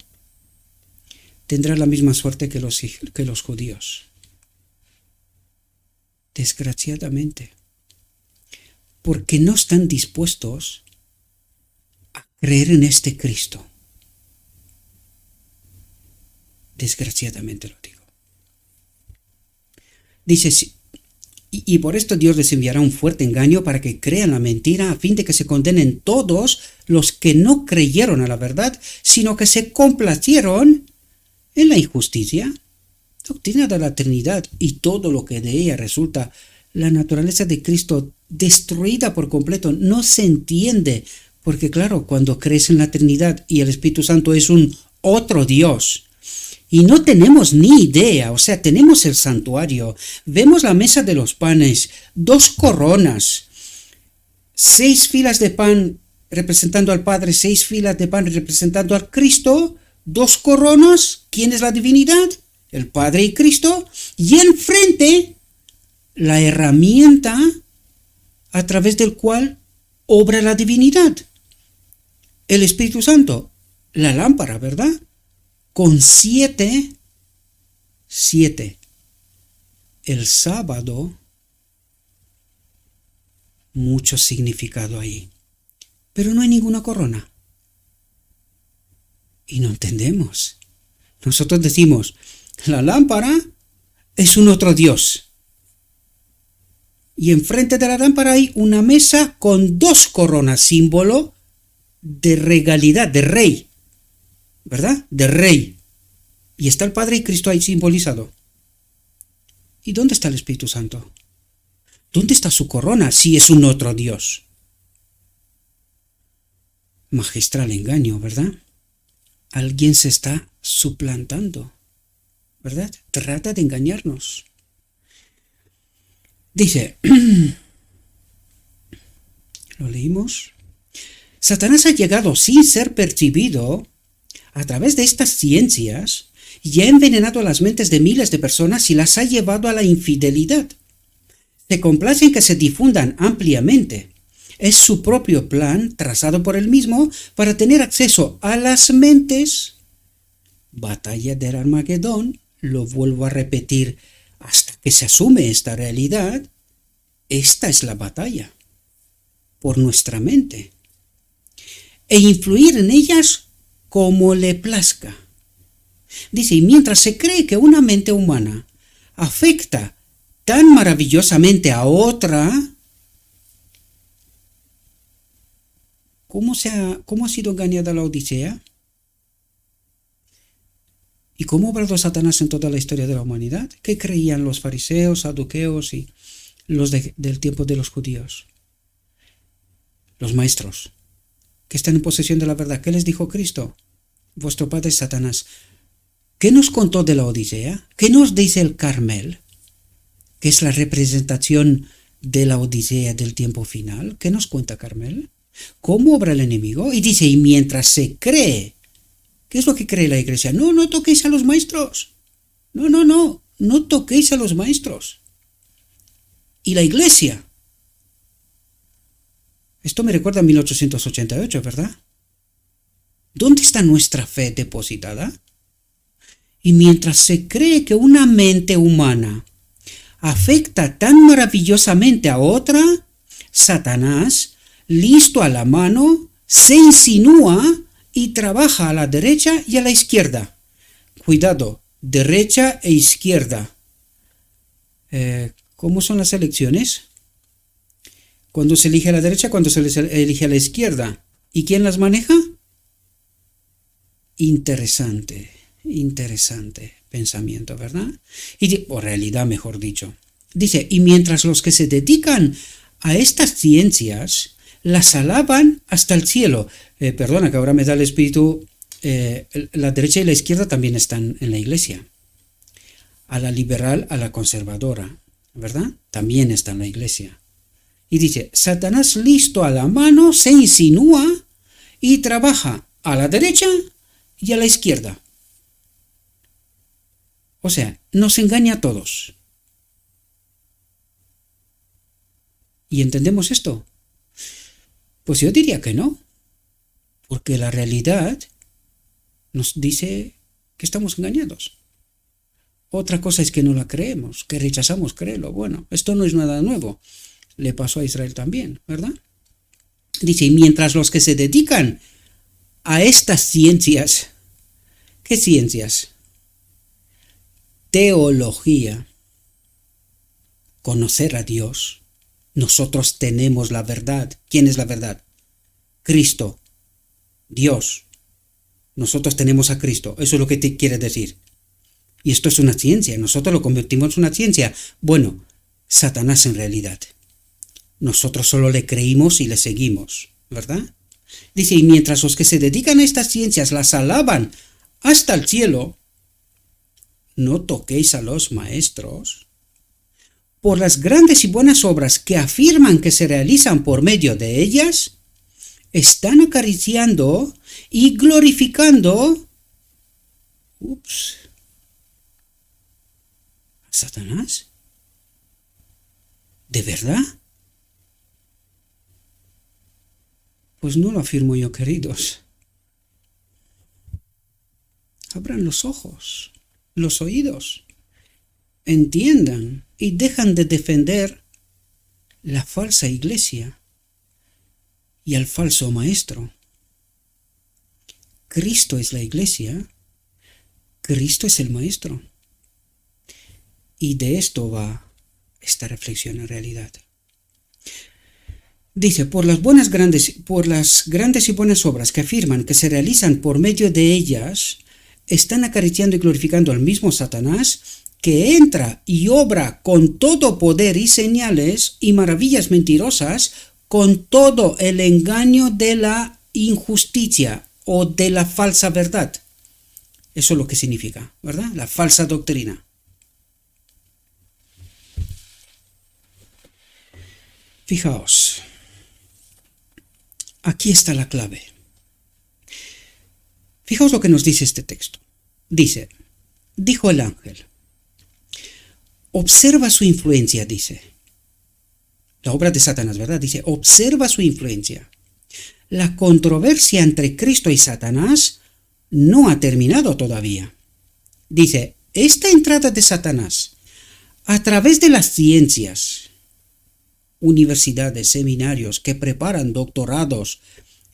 tendrán la misma suerte que los judíos. Desgraciadamente, porque no están dispuestos a creer en este Cristo. Desgraciadamente lo digo. Dice, y por esto Dios les enviará un fuerte engaño para que crean la mentira, a fin de que se condenen todos los que no creyeron a la verdad, sino que se complacieron en la injusticia. Doctrina de la Trinidad y todo lo que de ella resulta, la naturaleza de Cristo destruida por completo, no se entiende, porque claro, cuando crees en la Trinidad y el Espíritu Santo es un otro Dios, y no tenemos ni idea, o sea, tenemos el santuario, vemos la mesa de los panes, 2 coronas, 6 filas de pan representando al Padre, 6 filas de pan representando al Cristo, 2 coronas, ¿quién es la divinidad? El Padre y Cristo, y enfrente la herramienta a través del cual obra la divinidad, el Espíritu Santo, la lámpara, ¿verdad? Con 7, el sábado, mucho significado ahí, pero no hay ninguna corona. Y no entendemos. Nosotros decimos, la lámpara es un otro Dios. Y enfrente de la lámpara hay una mesa con 2 coronas, símbolo de regalidad, de rey. ¿Verdad? De rey. Y está el Padre y Cristo ahí simbolizado. ¿Y dónde está el Espíritu Santo? ¿Dónde está su corona si es un otro Dios? Magistral engaño, ¿verdad? Alguien se está suplantando, ¿verdad? Trata de engañarnos. Dice, ¿lo leímos? Satanás ha llegado sin ser percibido a través de estas ciencias y ha envenenado las mentes de miles de personas y las ha llevado a la infidelidad. Se complace en que se difundan ampliamente. Es su propio plan, trazado por él mismo, para tener acceso a las mentes. Batalla del Armagedón, lo vuelvo a repetir hasta que se asume esta realidad. Esta es la batalla, por nuestra mente, e influir en ellas como le plazca. Dice, y mientras se cree que una mente humana afecta tan maravillosamente a otra, ¿cómo ha sido engañada la Odisea? ¿Y cómo ha obrado Satanás en toda la historia de la humanidad? ¿Qué creían los fariseos, saduceos y los del tiempo de los judíos? Los maestros, que están en posesión de la verdad. ¿Qué les dijo Cristo? Vuestro padre es Satanás. ¿Qué nos contó de la Odisea? ¿Qué nos dice el Carmel? Que es la representación de la Odisea del tiempo final. ¿Qué nos cuenta Carmel? ¿Cómo obra el enemigo? Y dice, y mientras se cree, ¿qué es lo que cree la iglesia? No toquéis a los maestros. No toquéis a los maestros. Y la iglesia. Esto me recuerda a 1888, ¿verdad? ¿Dónde está nuestra fe depositada? Y mientras se cree que una mente humana afecta tan maravillosamente a otra, Satanás, listo a la mano, se insinúa y trabaja a la derecha y a la izquierda. Cuidado, derecha e izquierda. ¿Cómo son las elecciones? Cuando se elige a la derecha, cuando se elige a la izquierda. ¿Y quién las maneja? Interesante pensamiento, ¿verdad? O realidad, mejor dicho. Dice, y mientras los que se dedican a estas ciencias las alaban hasta el cielo. Perdona, que ahora me da el espíritu. La derecha y la izquierda también están en la iglesia. A la liberal, a la conservadora. ¿verdad? También está en la iglesia. Y dice, Satanás listo a la mano se insinúa y trabaja a la derecha y a la izquierda. O sea, nos engaña a todos. ¿Y entendemos esto? Pues yo diría que no, porque la realidad nos dice que estamos engañados. Otra cosa es que no la creemos, que rechazamos creerlo. Bueno, esto no es nada nuevo. Le pasó a Israel también, ¿verdad? Dice, y mientras los que se dedican a estas ciencias, ¿qué ciencias? Teología, conocer a Dios. Nosotros tenemos la verdad. ¿Quién es la verdad? Cristo, Dios. Nosotros tenemos a Cristo. Eso es lo que te quiere decir. Y esto es una ciencia. Nosotros lo convertimos en una ciencia. Bueno, Satanás en realidad. Nosotros solo le creímos y le seguimos, ¿verdad? Dice, y mientras los que se dedican a estas ciencias las alaban hasta el cielo, no toquéis a los maestros. Por las grandes y buenas obras que afirman que se realizan por medio de ellas, están acariciando y glorificando a Satanás. ¿De verdad? Pues no lo afirmo yo, queridos. Abran los ojos, los oídos, entiendan y dejan de defender la falsa iglesia y al falso maestro. Cristo es la iglesia, Cristo es el maestro. Y de esto va esta reflexión en realidad. Dice, por las grandes y buenas obras que afirman que se realizan por medio de ellas, están acariciando y glorificando al mismo Satanás, que entra y obra con todo poder y señales y maravillas mentirosas, con todo el engaño de la injusticia o de la falsa verdad. Eso es lo que significa, ¿verdad? La falsa doctrina. Fijaos, aquí está la clave. Fijaos lo que nos dice este texto. Dice, dijo el ángel. Observa su influencia, dice. La obra de Satanás, ¿verdad? Dice, observa su influencia. La controversia entre Cristo y Satanás no ha terminado todavía. Dice, esta entrada de Satanás a través de las ciencias, universidades, seminarios que preparan doctorados,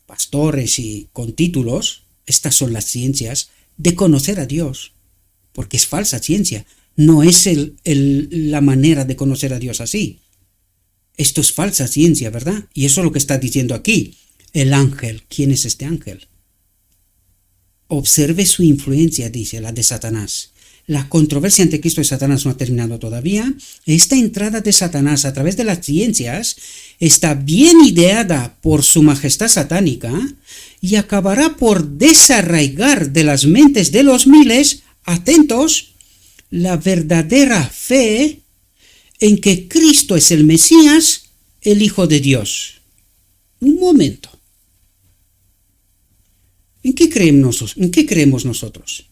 pastores y con títulos, estas son las ciencias de conocer a Dios, porque es falsa ciencia, no es la manera de conocer a Dios así. Esto es falsa ciencia, ¿verdad? Y eso es lo que está diciendo aquí el ángel. ¿Quién es este ángel? Observe su influencia, dice, la de Satanás. La controversia entre Cristo y Satanás no ha terminado todavía. Esta entrada de Satanás a través de las ciencias está bien ideada por su majestad satánica y acabará por desarraigar de las mentes de los miles, atentos, la verdadera fe en que Cristo es el Mesías, el Hijo de Dios. Un momento. ¿En qué creemos nosotros?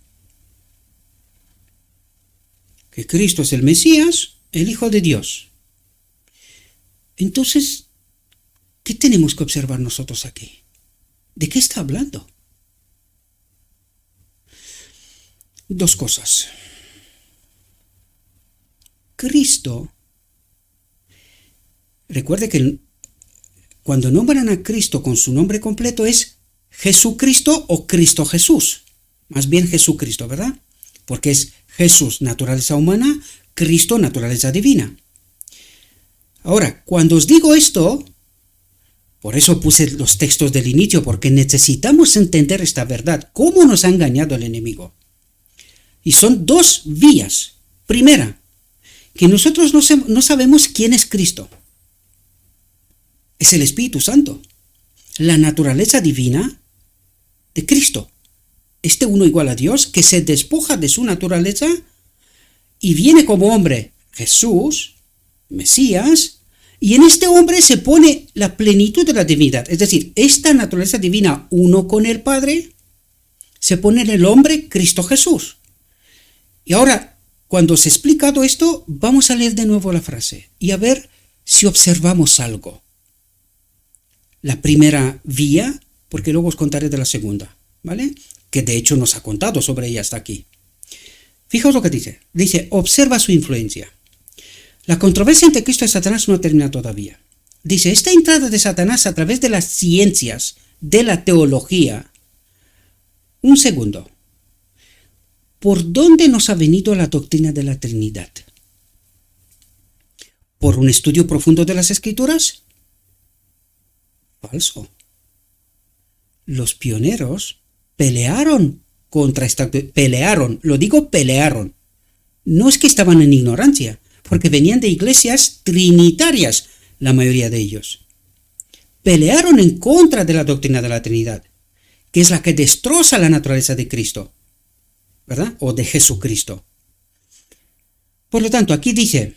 Que Cristo es el Mesías, el Hijo de Dios. Entonces, ¿qué tenemos que observar nosotros aquí? ¿De qué está hablando? Dos cosas. Cristo, recuerde que cuando nombran a Cristo con su nombre completo es Jesucristo o Cristo Jesús. Más bien Jesucristo, ¿verdad? Porque es Jesús, naturaleza humana, Cristo, naturaleza divina. Ahora, cuando os digo esto, por eso puse los textos del inicio, porque necesitamos entender esta verdad, cómo nos ha engañado el enemigo. Y son dos vías. Primera, que nosotros no sabemos quién es Cristo. Es el Espíritu Santo, la naturaleza divina de Cristo. Este uno igual a Dios, que se despoja de su naturaleza y viene como hombre, Jesús, Mesías, y en este hombre se pone la plenitud de la divinidad. Es decir, esta naturaleza divina, uno con el Padre, se pone en el hombre Cristo Jesús. Y ahora, cuando os he explicado esto, vamos a leer de nuevo la frase y a ver si observamos algo. La primera vía, porque luego os contaré de la segunda, ¿vale? Que de hecho nos ha contado sobre ella hasta aquí. Fijaos lo que dice. Dice, observa su influencia. La controversia entre Cristo y Satanás no termina todavía. Dice, esta entrada de Satanás a través de las ciencias, de la teología. Un segundo. ¿Por dónde nos ha venido la doctrina de la Trinidad? ¿Por un estudio profundo de las Escrituras? Falso. Los pioneros pelearon contra esta... Pelearon, lo digo pelearon. No es que estaban en ignorancia, porque venían de iglesias trinitarias, la mayoría de ellos. Pelearon en contra de la doctrina de la Trinidad, que es la que destroza la naturaleza de Cristo, ¿verdad? O de Jesucristo. Por lo tanto, aquí dice,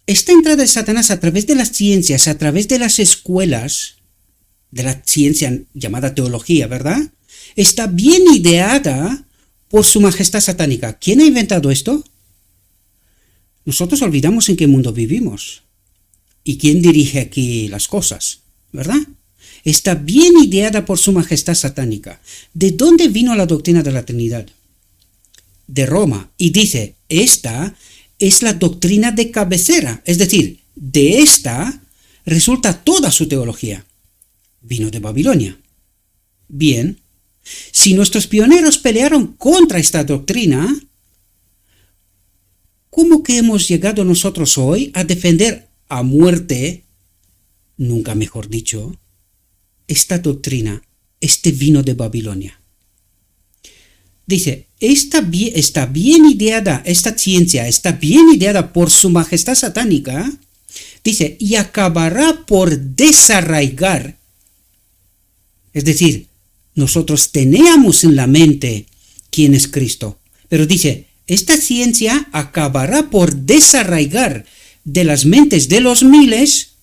esta entrada de Satanás a través de las ciencias, a través de las escuelas, de la ciencia llamada teología, ¿verdad? Está bien ideada por su majestad satánica. ¿Quién ha inventado esto? Nosotros olvidamos en qué mundo vivimos y quién dirige aquí las cosas, ¿verdad? Está bien ideada por su majestad satánica. ¿De dónde vino la doctrina de la Trinidad? De Roma. Y dice, esta es la doctrina de cabecera, es decir, de esta resulta toda su teología. Vino de Babilonia. Bien, si nuestros pioneros pelearon contra esta doctrina, ¿cómo que hemos llegado nosotros hoy a defender a muerte, nunca mejor dicho, esta doctrina, este vino de Babilonia? Dice, está bien ideada, esta ciencia está bien ideada por su majestad satánica, dice, y acabará por desarraigar. Es decir, nosotros teníamos en la mente quién es Cristo, pero dice, esta ciencia acabará por desarraigar de las mentes de los miles,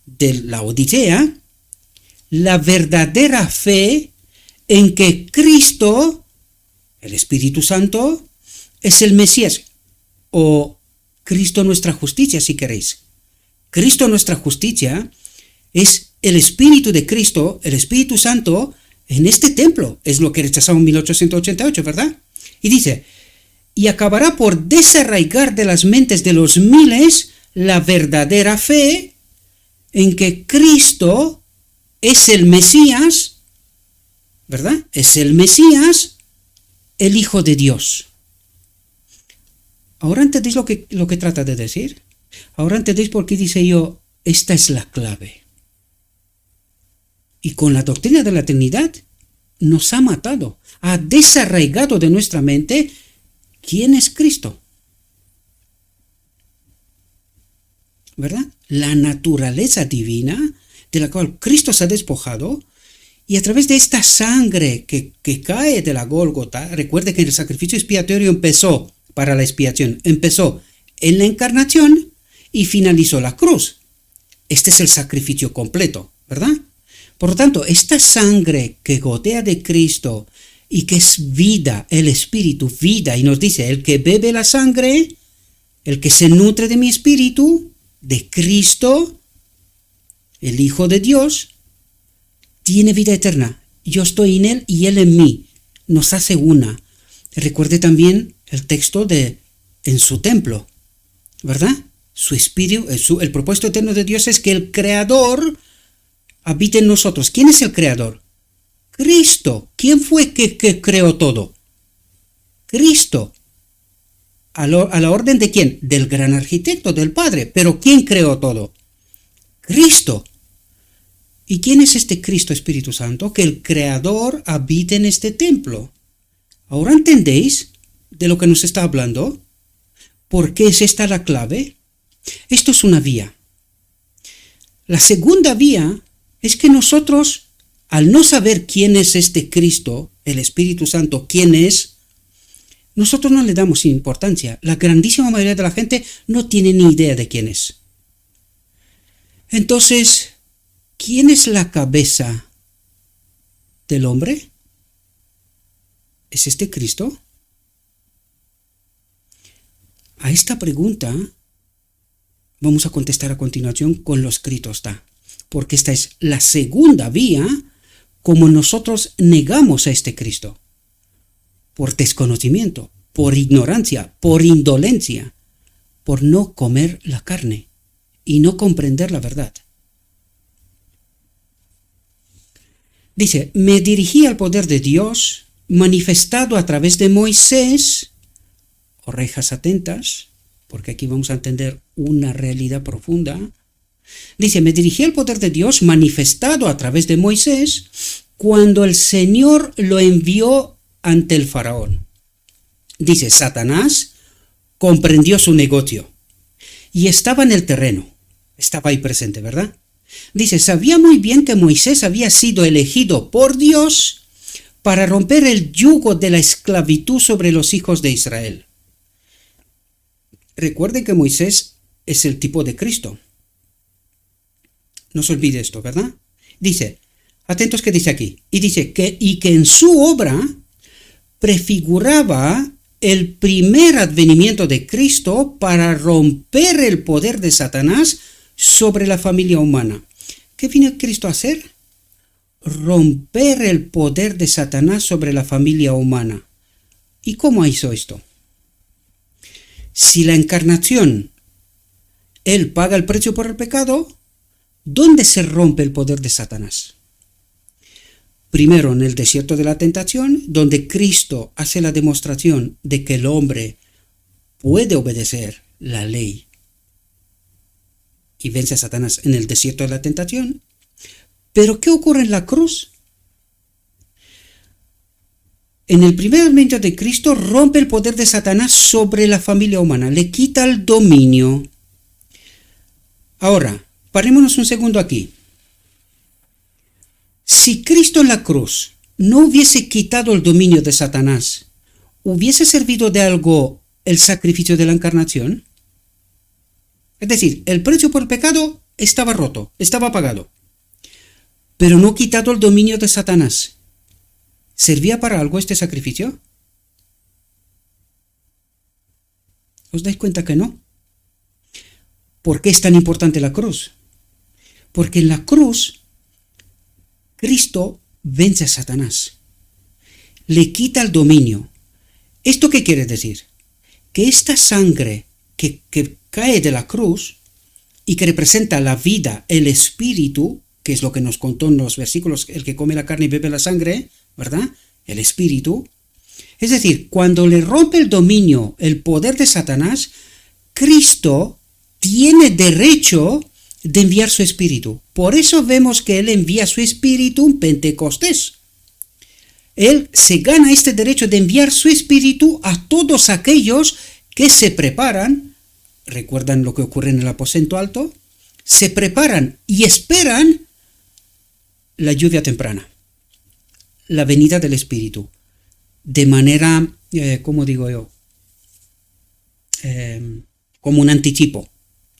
de la Odisea, la verdadera fe en que Cristo, el Espíritu Santo, es el Mesías, o Cristo nuestra justicia, si queréis. Cristo nuestra justicia es el Espíritu de Cristo, el Espíritu Santo, en este templo. Es lo que rechazaron en 1888, ¿verdad? Y dice, y acabará por desarraigar de las mentes de los miles la verdadera fe en que Cristo es el Mesías, ¿verdad? Es el Mesías, el Hijo de Dios. ¿Ahora entendéis lo que trata de decir? ¿Ahora entendéis por qué dice yo, esta es la clave? Y con la doctrina de la Trinidad nos ha matado, ha desarraigado de nuestra mente quién es Cristo, ¿verdad? La naturaleza divina de la cual Cristo se ha despojado, y a través de esta sangre que cae de la Gólgota, recuerde que el sacrificio expiatorio empezó para la expiación, empezó en la encarnación y finalizó la cruz. Este es el sacrificio completo, ¿verdad? Por lo tanto, esta sangre que gotea de Cristo y que es vida, el Espíritu, vida, y nos dice, el que bebe la sangre, el que se nutre de mi Espíritu, de Cristo, el Hijo de Dios, tiene vida eterna. Yo estoy en Él y Él en mí. Nos hace una. Recuerde también el texto de en su templo, ¿verdad? Su Espíritu, el propósito eterno de Dios es que el Creador habite en nosotros. ¿Quién es el Creador? Cristo. ¿Quién fue que creó todo? Cristo. ¿A la orden de quién? Del gran arquitecto, del Padre. ¿Pero quién creó todo? Cristo. ¿Y quién es este Cristo Espíritu Santo? Que el Creador habite en este templo. ¿Ahora entendéis de lo que nos está hablando? ¿Por qué es esta la clave? Esto es una vía. La segunda vía es que nosotros, al no saber quién es este Cristo, el Espíritu Santo, quién es, nosotros no le damos importancia. La grandísima mayoría de la gente no tiene ni idea de quién es. Entonces, ¿quién es la cabeza del hombre? ¿Es este Cristo? A esta pregunta vamos a contestar a continuación con lo escrito está, porque esta es la segunda vía como nosotros negamos a este Cristo, por desconocimiento, por ignorancia, por indolencia, por no comer la carne y no comprender la verdad. Dice, me dirigí al poder de Dios manifestado a través de Moisés, orejas atentas, porque aquí vamos a entender una realidad profunda. Dice, me dirigí al poder de Dios manifestado a través de Moisés cuando el Señor lo envió ante el faraón. Dice, Satanás comprendió su negocio y estaba en el terreno, estaba ahí presente, ¿verdad? Dice, sabía muy bien que Moisés había sido elegido por Dios para romper el yugo de la esclavitud sobre los hijos de Israel. Recuerden que Moisés es el tipo de Cristo. No se olvide esto, ¿verdad? Dice, atentos que dice aquí, y dice que en su obra prefiguraba el primer advenimiento de Cristo para romper el poder de Satanás sobre la familia humana. ¿Qué vino Cristo a hacer? Romper el poder de Satanás sobre la familia humana. ¿Y cómo hizo esto? Si la encarnación, Él paga el precio por el pecado, ¿dónde se rompe el poder de Satanás? Primero en el desierto de la tentación, donde Cristo hace la demostración de que el hombre puede obedecer la ley y vence a Satanás en el desierto de la tentación. ¿Pero qué ocurre en la cruz? En el primer advenimiento de Cristo rompe el poder de Satanás sobre la familia humana, le quita el dominio. Ahora, parémonos un segundo aquí. Si Cristo en la cruz no hubiese quitado el dominio de Satanás, ¿hubiese servido de algo el sacrificio de la encarnación? Es decir, el precio por el pecado estaba roto, estaba pagado, pero no quitado el dominio de Satanás. ¿Servía para algo este sacrificio? ¿Os dais cuenta que no? ¿Por qué es tan importante la cruz? Porque en la cruz Cristo vence a Satanás, le quita el dominio. ¿Esto qué quiere decir? Que esta sangre que cae de la cruz y que representa la vida, el espíritu, que es lo que nos contó en los versículos, el que come la carne y bebe la sangre, ¿verdad? El espíritu. Es decir, cuando le rompe el dominio, el poder de Satanás, Cristo tiene derecho de enviar su espíritu. Por eso vemos que Él envía su espíritu en Pentecostés. Él se gana este derecho de enviar su espíritu a todos aquellos que se preparan. ¿Recuerdan lo que ocurre en el aposento alto? Se preparan y esperan la lluvia temprana, la venida del espíritu, de manera, ¿cómo digo yo? Como un anticipo.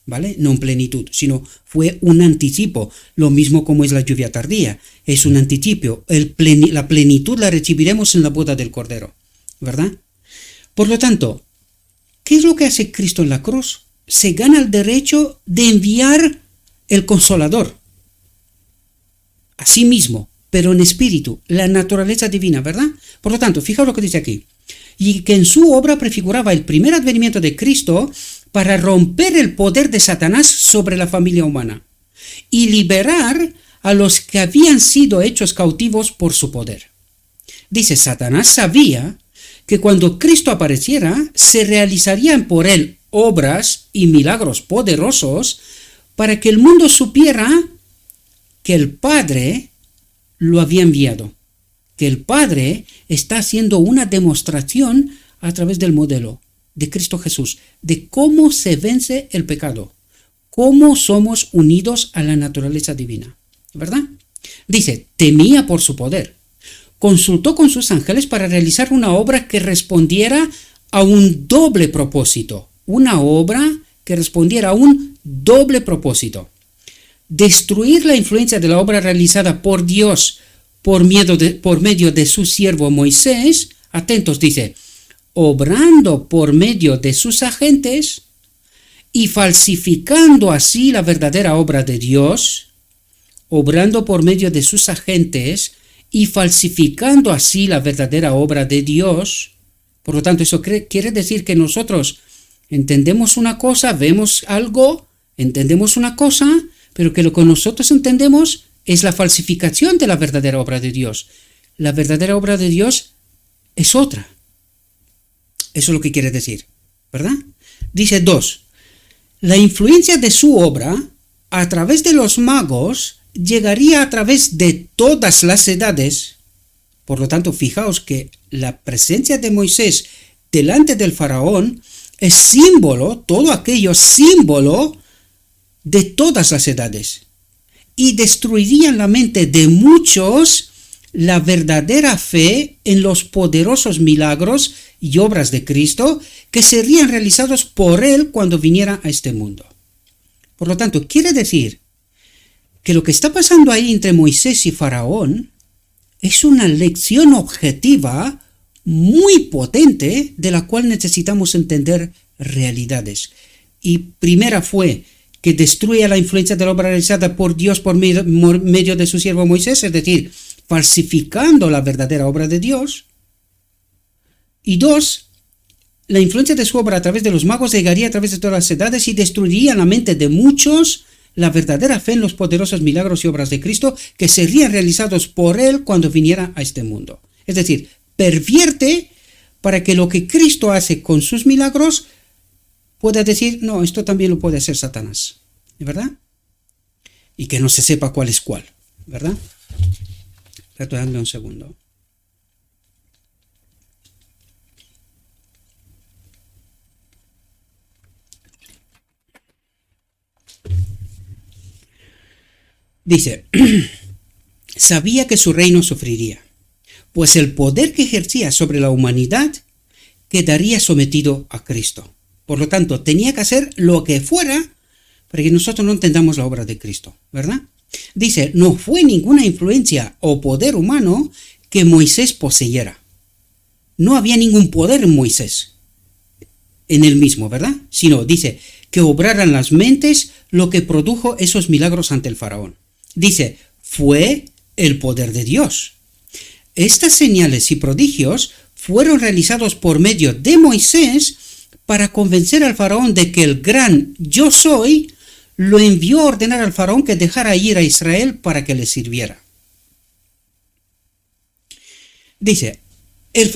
¿Vale? No en plenitud, sino fue un anticipo, lo mismo como es la lluvia tardía, es un anticipo, la plenitud la recibiremos en la boda del Cordero, ¿verdad? Por lo tanto, ¿qué es lo que hace Cristo en la cruz? Se gana el derecho de enviar el Consolador, a sí mismo, pero en espíritu, la naturaleza divina, ¿verdad? Por lo tanto, fijaos lo que dice aquí, y que en su obra prefiguraba el primer advenimiento de Cristo para romper el poder de Satanás sobre la familia humana y liberar a los que habían sido hechos cautivos por su poder. Dice, Satanás sabía que cuando Cristo apareciera, se realizarían por él obras y milagros poderosos para que el mundo supiera que el Padre lo había enviado, que el Padre está haciendo una demostración a través del modelo de Cristo Jesús, de cómo se vence el pecado, cómo somos unidos a la naturaleza divina, ¿verdad? Dice, temía por su poder, consultó con sus ángeles para realizar una obra que respondiera a un doble propósito, una obra que respondiera a un doble propósito. destruir la influencia de la obra realizada por Dios por medio de su siervo Moisés, atentos, dice, obrando por medio de sus agentes y falsificando así la verdadera obra de Dios, obrando por medio de sus agentes y falsificando así la verdadera obra de Dios. Por lo tanto, eso quiere decir que nosotros entendemos una cosa, vemos algo, entendemos una cosa, pero que lo que nosotros entendemos es la falsificación de la verdadera obra de Dios. La verdadera obra de Dios es otra. Eso es lo que quiere decir, ¿verdad? Dice 2. La influencia de su obra a través de los magos llegaría a través de todas las edades. Por lo tanto, fijaos que la presencia de Moisés delante del faraón es símbolo, todo aquello símbolo de todas las edades. Y destruirían la mente de muchos la verdadera fe en los poderosos milagros y obras de Cristo que serían realizados por él cuando viniera a este mundo. Por lo tanto, quiere decir que lo que está pasando ahí entre Moisés y Faraón es una lección objetiva muy potente de la cual necesitamos entender realidades. Y primera fue que destruye la influencia de la obra realizada por Dios por medio de su siervo Moisés, es decir, falsificando la verdadera obra de Dios. Y 2, la influencia de su obra a través de los magos llegaría a través de todas las edades y destruiría la mente de muchos la verdadera fe en los poderosos milagros y obras de Cristo que serían realizados por él cuando viniera a este mundo. Es decir, pervierte para que lo que Cristo hace con sus milagros pueda decir, no, esto también lo puede hacer Satanás, ¿verdad? Y que no se sepa cuál es cuál, ¿verdad? Dame un segundo. Dice, sabía que su reino sufriría, pues el poder que ejercía sobre la humanidad quedaría sometido a Cristo. Por lo tanto, tenía que hacer lo que fuera para que nosotros no entendamos la obra de Cristo, ¿verdad? Dice, no fue ninguna influencia o poder humano que Moisés poseyera. No había ningún poder en Moisés, en él mismo, ¿verdad? Sino, dice, que obraran las mentes lo que produjo esos milagros ante el faraón. Dice, fue el poder de Dios. Estas señales y prodigios fueron realizados por medio de Moisés para convencer al faraón de que el gran yo soy lo envió a ordenar al faraón que dejara ir a Israel para que le sirviera. Dice,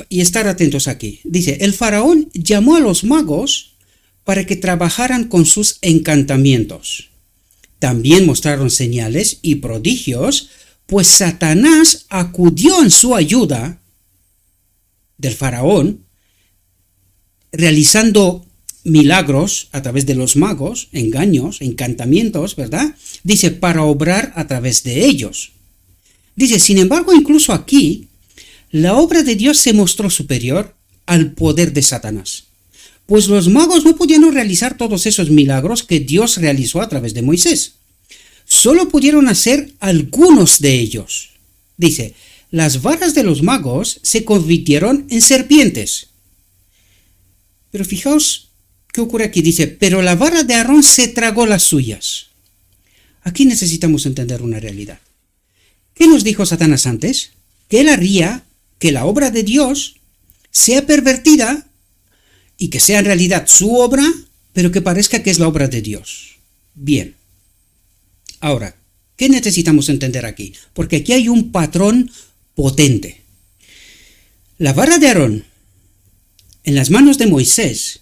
y estar atentos aquí, dice, el faraón llamó a los magos para que trabajaran con sus encantamientos. También mostraron señales y prodigios, pues Satanás acudió en su ayuda del faraón, realizando milagros a través de los magos, engaños, encantamientos, ¿verdad? Dice, para obrar a través de ellos. Dice, sin embargo, incluso aquí, la obra de Dios se mostró superior al poder de Satanás, pues los magos no pudieron realizar todos esos milagros que Dios realizó a través de Moisés. Solo pudieron hacer algunos de ellos. Dice, las varas de los magos se convirtieron en serpientes. Pero fijaos qué ocurre aquí. Dice, pero la vara de Aarón se tragó las suyas. Aquí necesitamos entender una realidad. ¿Qué nos dijo Satanás antes? Que él haría que la obra de Dios sea pervertida y que sea en realidad su obra, pero que parezca que es la obra de Dios. Bien. Ahora, ¿qué necesitamos entender aquí? Porque aquí hay un patrón potente. La vara de Aarón en las manos de Moisés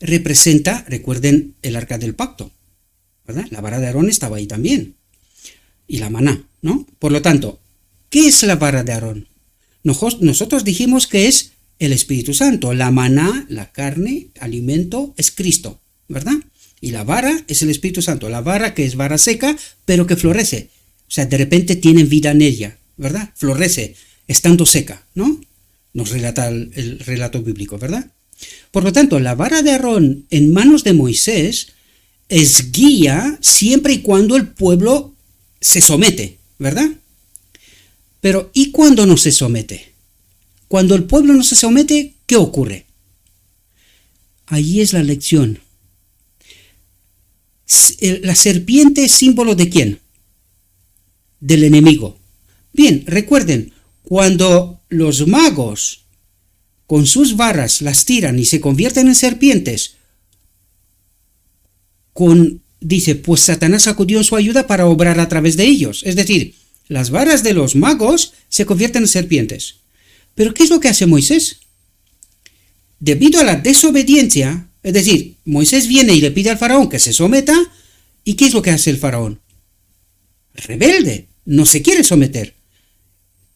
representa, recuerden, el arca del pacto, ¿verdad? La vara de Aarón estaba ahí también. Y la maná, ¿no? Por lo tanto, ¿qué es la vara de Aarón? Nosotros dijimos que es el Espíritu Santo. La maná, la carne, alimento, es Cristo, ¿verdad? Y la vara es el Espíritu Santo. La vara que es vara seca, pero que florece. O sea, de repente tiene vida en ella, ¿verdad? Florece, estando seca, ¿no? Nos relata el relato bíblico, ¿verdad? Por lo tanto, la vara de Aarón en manos de Moisés es guía siempre y cuando el pueblo se somete, ¿verdad? Pero ¿y cuando no se somete? Cuando el pueblo no se somete, ¿qué ocurre? Allí es la lección. La serpiente es símbolo ¿de quién? Del enemigo. Bien, recuerden, cuando los magos con sus varas las tiran y se convierten en serpientes, dice, pues Satanás acudió en su ayuda para obrar a través de ellos. Es decir, las varas de los magos se convierten en serpientes. Pero ¿qué es lo que hace Moisés? Debido a la desobediencia, es decir, Moisés viene y le pide al faraón que se someta, ¿y qué es lo que hace el faraón? Rebelde, no se quiere someter.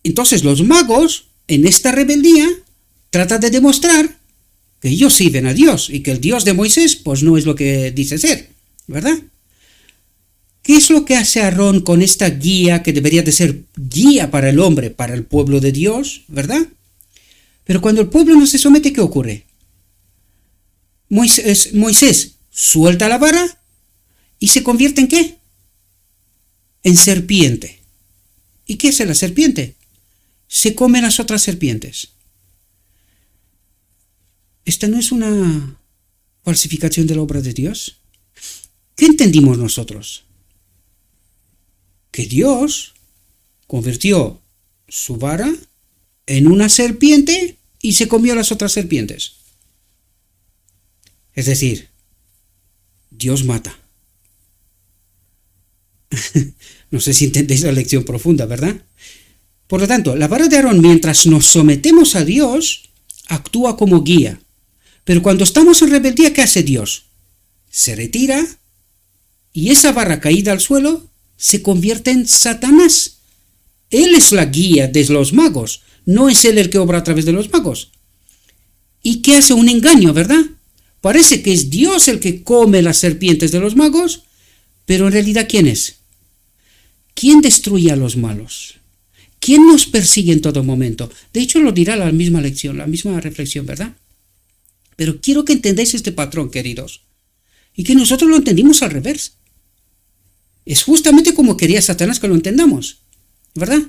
Entonces los magos, en esta rebeldía, tratan de demostrar que ellos sirven a Dios y que el Dios de Moisés pues no es lo que dice ser, ¿verdad? ¿Qué es lo que hace Aarón con esta guía que debería de ser guía para el hombre, para el pueblo de Dios, ¿verdad? Pero cuando el pueblo no se somete, ¿qué ocurre? Moisés suelta la vara y se convierte ¿en qué? En serpiente. ¿Y qué hace la serpiente? Se come las otras serpientes. ¿Esta no es una falsificación de la obra de Dios? ¿Qué entendimos nosotros? Que Dios convirtió su vara en una serpiente y se comió las otras serpientes. Es decir, Dios mata. No sé si entendéis la lección profunda, ¿verdad? Por lo tanto, la vara de Aarón, mientras nos sometemos a Dios, actúa como guía. Pero cuando estamos en rebeldía, ¿qué hace Dios? Se retira y esa vara caída al suelo se convierte en Satanás. Él es la guía de los magos, no es él el que obra a través de los magos. ¿Y qué hace? Un engaño, ¿verdad? Parece que es Dios el que come las serpientes de los magos, pero en realidad ¿quién es? ¿Quién destruye a los malos? ¿Quién nos persigue en todo momento? De hecho lo dirá la misma lección, la misma reflexión, ¿verdad? Pero quiero que entendáis este patrón, queridos, y que nosotros lo entendimos al revés. Es justamente como quería Satanás que lo entendamos, ¿verdad?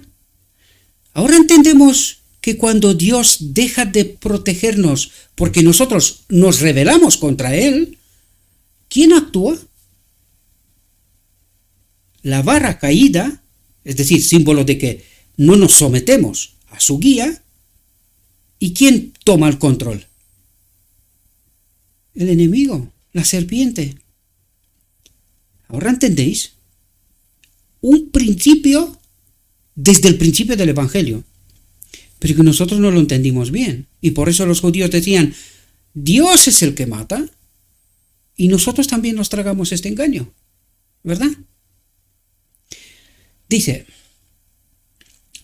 Ahora entendemos que cuando Dios deja de protegernos porque nosotros nos rebelamos contra Él, ¿quién actúa? La vara caída, es decir, símbolo de que no nos sometemos a su guía, ¿y quién toma el control? El enemigo, la serpiente. ¿Ahora entendéis? Un principio desde el principio del Evangelio, pero que nosotros no lo entendimos bien, y por eso los judíos decían, Dios es el que mata, y nosotros también nos tragamos este engaño, ¿verdad? Dice,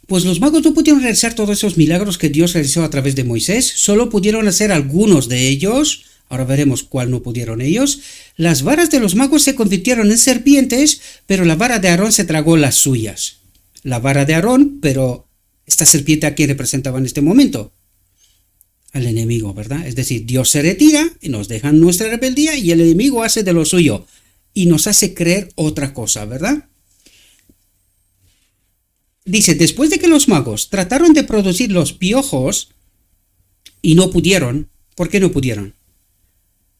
pues los magos no pudieron realizar todos esos milagros que Dios realizó a través de Moisés, solo pudieron hacer algunos de ellos. Ahora veremos cuál no pudieron ellos. Las varas de los magos se convirtieron en serpientes, pero la vara de Aarón se tragó las suyas. La vara de Aarón, pero esta serpiente ¿a quién representaba en este momento? Al enemigo, ¿verdad? Es decir, Dios se retira y nos deja en nuestra rebeldía y el enemigo hace de lo suyo y nos hace creer otra cosa, ¿verdad? Dice, después de que los magos trataron de producir los piojos y no pudieron, ¿por qué no pudieron?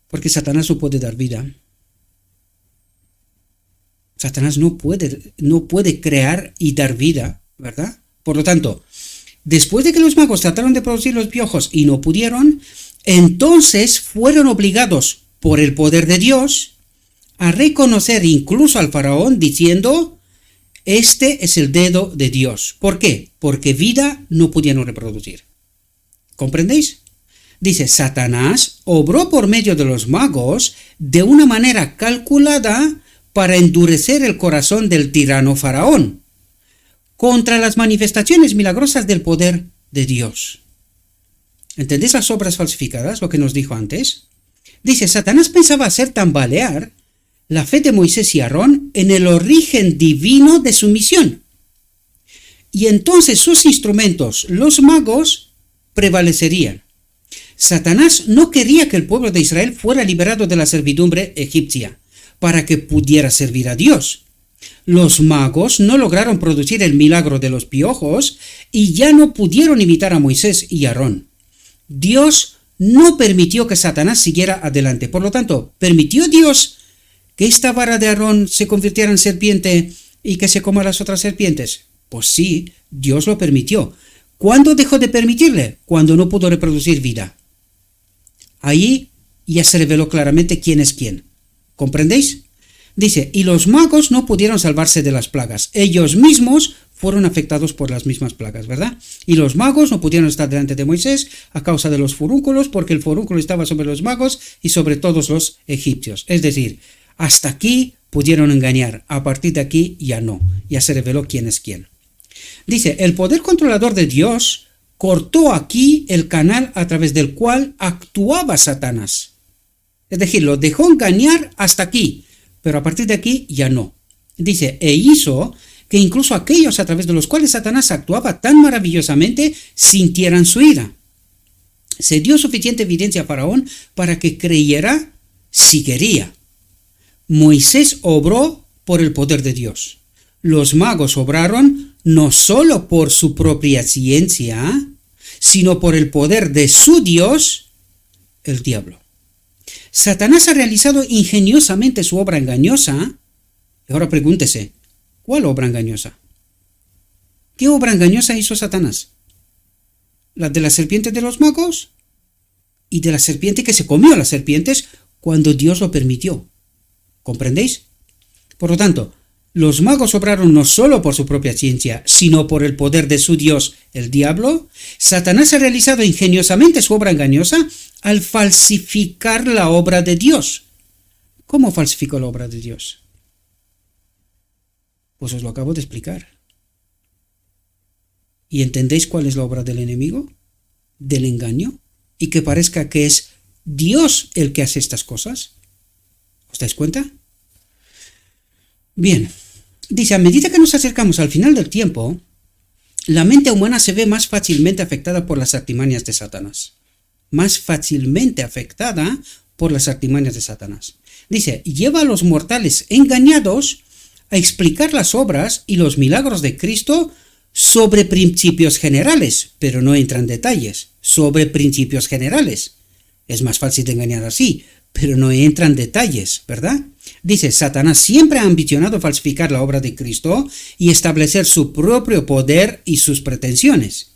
Porque Satanás no puede dar vida. Satanás no puede crear y dar vida, ¿verdad? Por lo tanto, después de que los magos trataron de producir los piojos y no pudieron, entonces fueron obligados por el poder de Dios a reconocer incluso al faraón diciendo, este es el dedo de Dios. ¿Por qué? Porque vida no pudieron reproducir. ¿Comprendéis? Dice, Satanás obró por medio de los magos de una manera calculada para endurecer el corazón del tirano faraón contra las manifestaciones milagrosas del poder de Dios. ¿Entendéis las obras falsificadas? Lo que nos dijo antes. Dice, Satanás pensaba hacer tambalear la fe de Moisés y Aarón en el origen divino de su misión. Y entonces sus instrumentos, los magos, prevalecerían. Satanás no quería que el pueblo de Israel fuera liberado de la servidumbre egipcia. para que pudiera servir a Dios. Los magos no lograron producir el milagro de los piojos y ya no pudieron imitar a Moisés y Aarón. Dios no permitió que Satanás siguiera adelante. Por lo tanto, ¿permitió Dios que esta vara de Aarón se convirtiera en serpiente y que se coma las otras serpientes? Pues sí, Dios lo permitió. ¿Cuándo dejó de permitirle? Cuando no pudo reproducir vida. Ahí ya se reveló claramente quién es quién. ¿Comprendéis? Dice, y los magos no pudieron salvarse de las plagas. Ellos mismos fueron afectados por las mismas plagas, ¿verdad? Y los magos no pudieron estar delante de Moisés a causa de los furúnculos, porque el furúnculo estaba sobre los magos y sobre todos los egipcios. Es decir, hasta aquí pudieron engañar, a partir de aquí ya no, ya se reveló quién es quién. Dice, el poder controlador de Dios cortó aquí el canal a través del cual actuaba Satanás. Es decir, lo dejó engañar hasta aquí, pero a partir de aquí ya no. Dice, e hizo que incluso aquellos a través de los cuales Satanás actuaba tan maravillosamente sintieran su ira. Se dio suficiente evidencia a Faraón para que creyera si quería. Moisés obró por el poder de Dios. Los magos obraron no solo por su propia ciencia, sino por el poder de su Dios, el diablo. Satanás ha realizado ingeniosamente su obra engañosa. Ahora pregúntese, ¿cuál obra engañosa? ¿Qué obra engañosa hizo Satanás? ¿La de la serpiente de los magos? Y de la serpiente que se comió a las serpientes cuando Dios lo permitió. ¿Comprendéis? Por lo tanto, los magos obraron no solo por su propia ciencia, sino por el poder de su Dios, el diablo. Satanás ha realizado ingeniosamente su obra engañosa al falsificar la obra de Dios. ¿Cómo falsificó la obra de Dios? Pues os lo acabo de explicar. ¿Y entendéis cuál es la obra del enemigo? ¿Del engaño? Y que parezca que es Dios el que hace estas cosas. ¿Os dais cuenta? Bien, dice, a medida que nos acercamos al final del tiempo, la mente humana se ve más fácilmente afectada por las artimañas de Satanás. Más fácilmente afectada por las artimañas de Satanás. Dice, lleva a los mortales engañados a explicar las obras y los milagros de Cristo sobre principios generales, pero no entra en detalles, sobre principios generales. Es más fácil de engañar así, pero no entra en detalles, ¿verdad? Dice, Satanás siempre ha ambicionado falsificar la obra de Cristo y establecer su propio poder y sus pretensiones.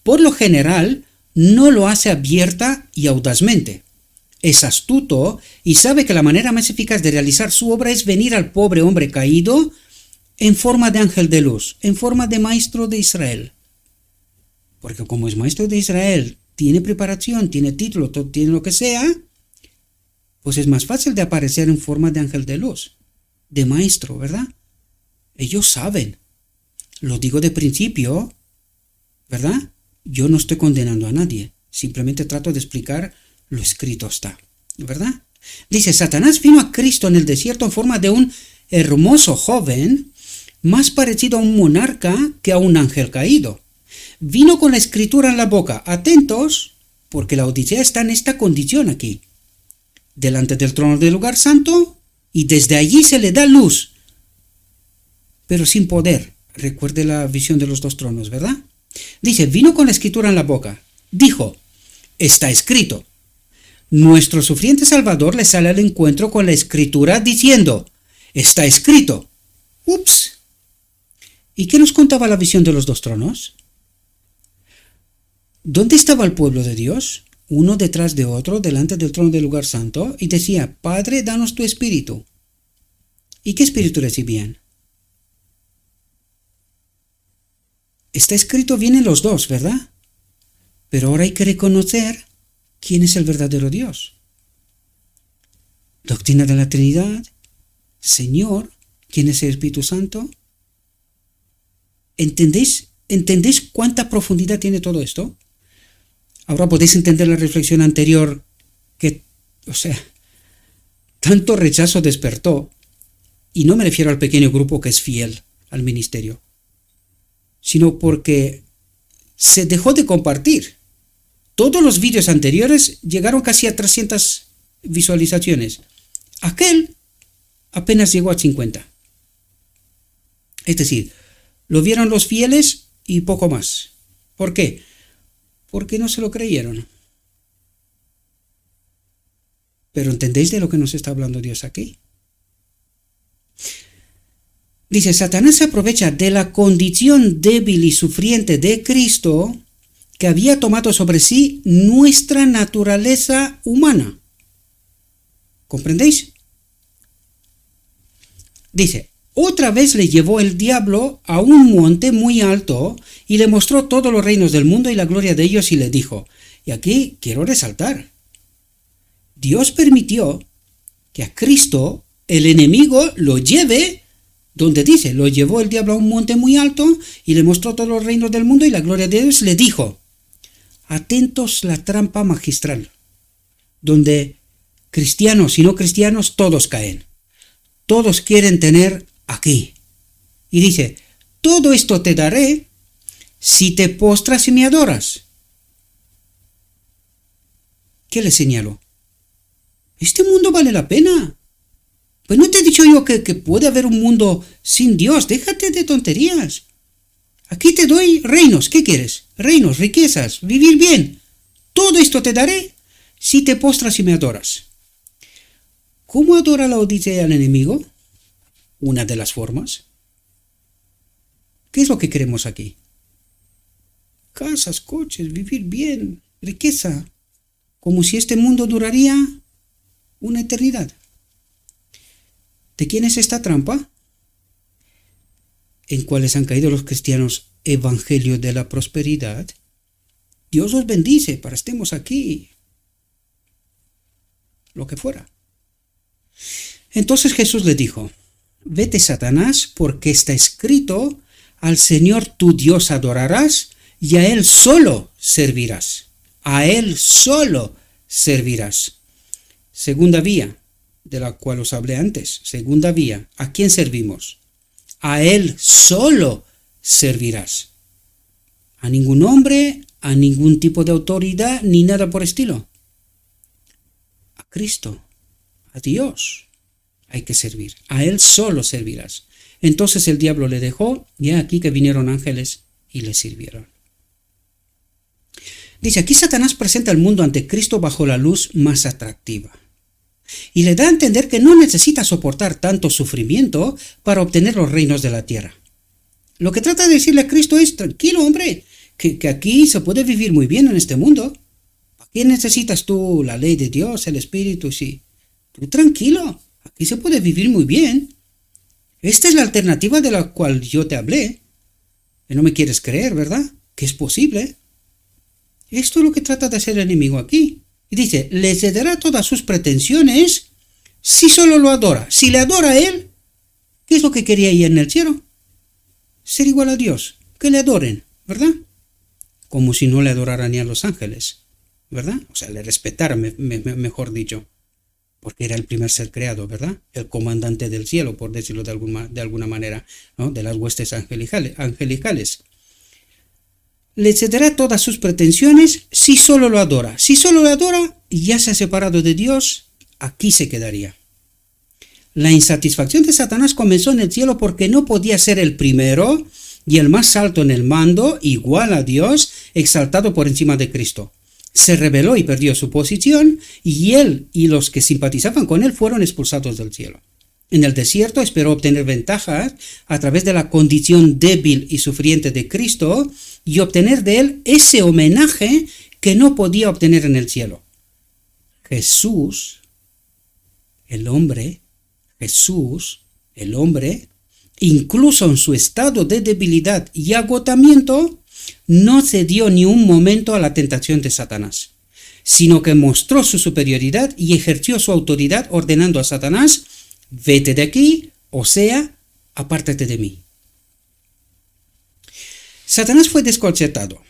Por lo general, no lo hace abierta y audazmente. Es astuto y sabe que la manera más eficaz de realizar su obra es venir al pobre hombre caído en forma de ángel de luz, en forma de maestro de Israel. Porque como es maestro de Israel, tiene preparación, tiene título, tiene lo que sea, pues es más fácil de aparecer en forma de ángel de luz, de maestro, ¿verdad? Ellos saben. Lo digo de principio, ¿verdad? Yo no estoy condenando a nadie, simplemente trato de explicar lo escrito está, ¿verdad? Dice, Satanás vino a Cristo en el desierto en forma de un hermoso joven, más parecido a un monarca que a un ángel caído. Vino con la escritura en la boca. Atentos, porque la Odisea está en esta condición aquí. Delante del trono del lugar santo, y desde allí se le da luz, pero sin poder. Recuerde la visión de los dos tronos, ¿verdad? Dice, vino con la escritura en la boca. Dijo, está escrito. Nuestro sufriente Salvador le sale al encuentro con la escritura diciendo, está escrito. Ups. ¿Y qué nos contaba la visión de los dos tronos? ¿Dónde estaba el pueblo de Dios? Uno detrás de otro, delante del trono del lugar santo, y decía, Padre, danos tu espíritu. ¿Y qué espíritu recibían? Está escrito bien en los dos, ¿verdad? Pero ahora hay que reconocer quién es el verdadero Dios. Doctrina de la Trinidad, Señor, ¿quién es el Espíritu Santo? ¿Entendéis cuánta profundidad tiene todo esto? Ahora podéis entender la reflexión anterior que, tanto rechazo despertó, y no me refiero al pequeño grupo que es fiel al ministerio, sino porque se dejó de compartir. Todos los vídeos anteriores llegaron casi a 300 visualizaciones. Aquel apenas llegó a 50. Es decir, lo vieron los fieles y poco más. ¿Por qué? Porque no se lo creyeron. Pero ¿entendéis de lo que nos está hablando Dios aquí? Dice, Satanás se aprovecha de la condición débil y sufriente de Cristo, que había tomado sobre sí nuestra naturaleza humana. ¿Comprendéis? Dice, otra vez le llevó el diablo a un monte muy alto y le mostró todos los reinos del mundo y la gloria de ellos y le dijo, y aquí quiero resaltar, Dios permitió que a Cristo el enemigo lo lleve donde dice, lo llevó el diablo a un monte muy alto y le mostró todos los reinos del mundo y la gloria de Dios, le dijo, atentos la trampa magistral, donde cristianos y no cristianos todos caen, todos quieren tener aquí. Y dice, todo esto te daré si te postras y me adoras. ¿Qué le señaló? Este mundo vale la pena. Pues no te he dicho yo que puede haber un mundo sin Dios. Déjate de tonterías. Aquí te doy reinos. ¿Qué quieres? Reinos, riquezas, vivir bien. Todo esto te daré si te postras y me adoras. ¿Cómo adora la Odisea al enemigo? Una de las formas. ¿Qué es lo que queremos aquí? Casas, coches, vivir bien, riqueza. Como si este mundo duraría una eternidad. ¿De quién es esta trampa? En cuales han caído los cristianos evangelio de la prosperidad. Dios los bendice para estemos aquí. Lo que fuera. Entonces Jesús le dijo, vete Satanás, porque está escrito, al Señor tu Dios adorarás y a Él solo servirás. A Él solo servirás. Segunda vía, de la cual os hablé antes. Segunda vía, ¿a quién servimos? A Él solo servirás. A ningún hombre, a ningún tipo de autoridad, ni nada por estilo. A Cristo, a Dios hay que servir. A Él solo servirás. Entonces el diablo le dejó, y aquí que vinieron ángeles y le sirvieron. Dice, aquí Satanás presenta el mundo ante Cristo bajo la luz más atractiva. Y le da a entender que no necesita soportar tanto sufrimiento para obtener los reinos de la tierra. Lo que trata de decirle a Cristo es, tranquilo hombre, que aquí se puede vivir muy bien en este mundo. ¿Para qué necesitas tú la ley de Dios, el Espíritu? Sí. Tú tranquilo, aquí se puede vivir muy bien. Esta es la alternativa de la cual yo te hablé. Que no me quieres creer, ¿verdad? Que es posible. Esto es lo que trata de hacer el enemigo aquí. Y dice, le cederá todas sus pretensiones si solo lo adora. Si le adora a él, ¿qué es lo que quería ella en el cielo? Ser igual a Dios, que le adoren, ¿verdad? Como si no le adorara ni a los ángeles, ¿verdad? O sea, le respetara, mejor dicho, porque era el primer ser creado, ¿verdad? El comandante del cielo, por decirlo de alguna manera, ¿no? De las huestes angelicales. Le cederá todas sus pretensiones si solo lo adora. Si solo lo adora y ya se ha separado de Dios, aquí se quedaría. La insatisfacción de Satanás comenzó en el cielo porque no podía ser el primero y el más alto en el mando, igual a Dios, exaltado por encima de Cristo. Se rebeló y perdió su posición, y él y los que simpatizaban con él fueron expulsados del cielo. En el desierto esperó obtener ventajas a través de la condición débil y sufriente de Cristo y obtener de él ese homenaje que no podía obtener en el cielo. Jesús, el hombre, incluso en su estado de debilidad y agotamiento, no cedió ni un momento a la tentación de Satanás, sino que mostró su superioridad y ejerció su autoridad ordenando a Satanás, vete de aquí, o sea, apártate de mí. Satanás fue desconcertado,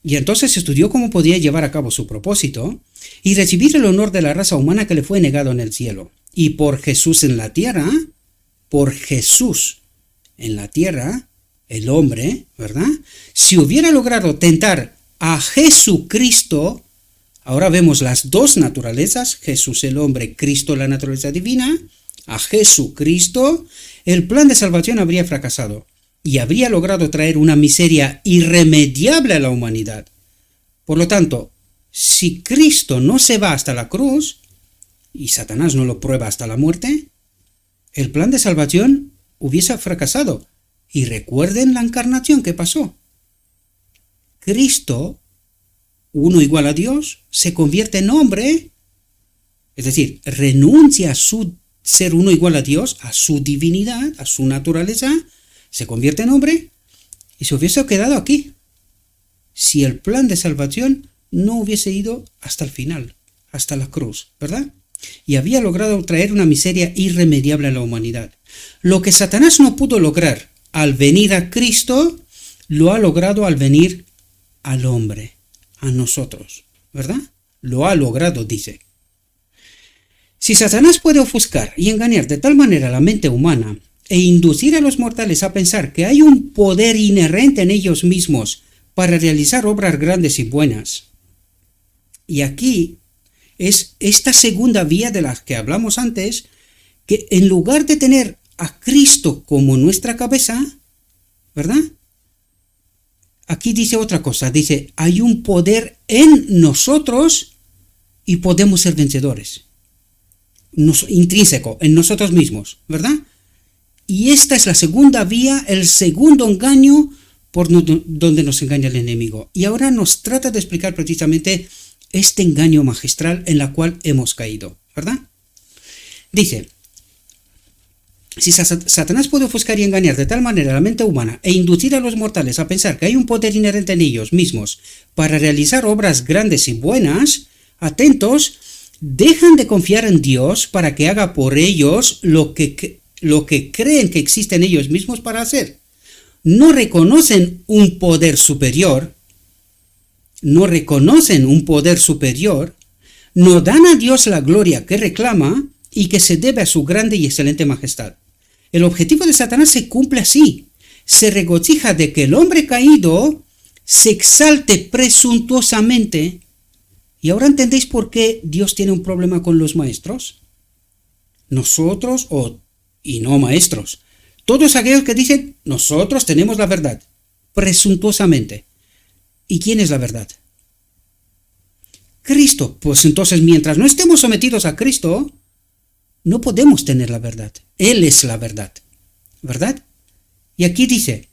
y entonces estudió cómo podía llevar a cabo su propósito y recibir el honor de la raza humana que le fue negado en el cielo. Y por Jesús en la tierra, el hombre, ¿verdad? Si hubiera logrado tentar a Jesucristo, ahora vemos las dos naturalezas, Jesús el hombre, Cristo la naturaleza divina, a Jesucristo, el plan de salvación habría fracasado y habría logrado traer una miseria irremediable a la humanidad. Por lo tanto, si Cristo no se va hasta la cruz, y Satanás no lo prueba hasta la muerte, el plan de salvación hubiese fracasado. Y recuerden la encarnación que pasó. Cristo, uno igual a Dios, se convierte en hombre, es decir, renuncia a su ser uno igual a Dios, a su divinidad, a su naturaleza, se convierte en hombre y se hubiese quedado aquí si el plan de salvación no hubiese ido hasta el final, hasta la cruz, ¿verdad? Y había logrado traer una miseria irremediable a la humanidad. Lo que Satanás no pudo lograr al venir a Cristo, lo ha logrado al venir al hombre, a nosotros, ¿verdad? Lo ha logrado, dice. Si Satanás puede ofuscar y engañar de tal manera la mente humana e inducir a los mortales a pensar que hay un poder inherente en ellos mismos para realizar obras grandes y buenas, y aquí es esta segunda vía de la que hablamos antes, que en lugar de tener a Cristo como nuestra cabeza, ¿verdad? Aquí dice otra cosa, dice, hay un poder en nosotros y podemos ser vencedores. Intrínseco, en nosotros mismos, ¿verdad? Y esta es la segunda vía, el segundo engaño por donde nos engaña el enemigo. Y ahora nos trata de explicar precisamente este engaño magistral en la cual hemos caído, ¿verdad? Dice, si Satanás puede ofuscar y engañar de tal manera la mente humana e inducir a los mortales a pensar que hay un poder inherente en ellos mismos para realizar obras grandes y buenas, atentos, dejan de confiar en Dios para que haga por ellos lo que creen que existe en ellos mismos para hacer. No reconocen un poder superior, no dan a Dios la gloria que reclama y que se debe a su grande y excelente majestad. El objetivo de Satanás se cumple así. Se regocija de que el hombre caído se exalte presuntuosamente. ¿Y ahora entendéis por qué Dios tiene un problema con los maestros? Nosotros y no maestros. Todos aquellos que dicen, nosotros tenemos la verdad, presuntuosamente. ¿Y quién es la verdad? Cristo. Pues entonces, mientras no estemos sometidos a Cristo, no podemos tener la verdad. Él es la verdad, ¿verdad? Y aquí dice,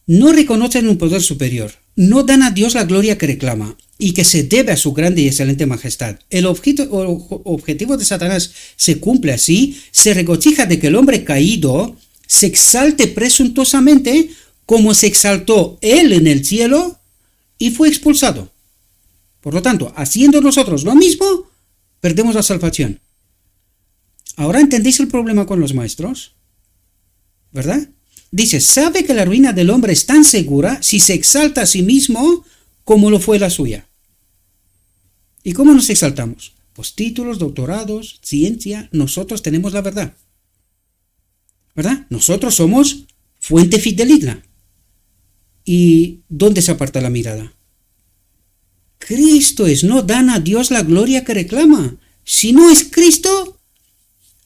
no reconocen un poder superior, no dan a Dios la gloria que reclama y que se debe a su grande y excelente majestad. El objetivo de Satanás se cumple así, se regocija de que el hombre caído se exalte presuntuosamente como se exaltó él en el cielo y fue expulsado. Por lo tanto, haciendo nosotros lo mismo, perdemos la salvación. ¿Ahora entendéis el problema con los maestros? ¿Verdad? Dice, sabe que la ruina del hombre es tan segura si se exalta a sí mismo como lo fue la suya. ¿Y cómo nos exaltamos? Pues títulos, doctorados, ciencia, nosotros tenemos la verdad. ¿Verdad? Nosotros somos fuente fidedigna. ¿Y dónde se aparta la mirada? Cristo es, no dan a Dios la gloria que reclama. Si no es Cristo,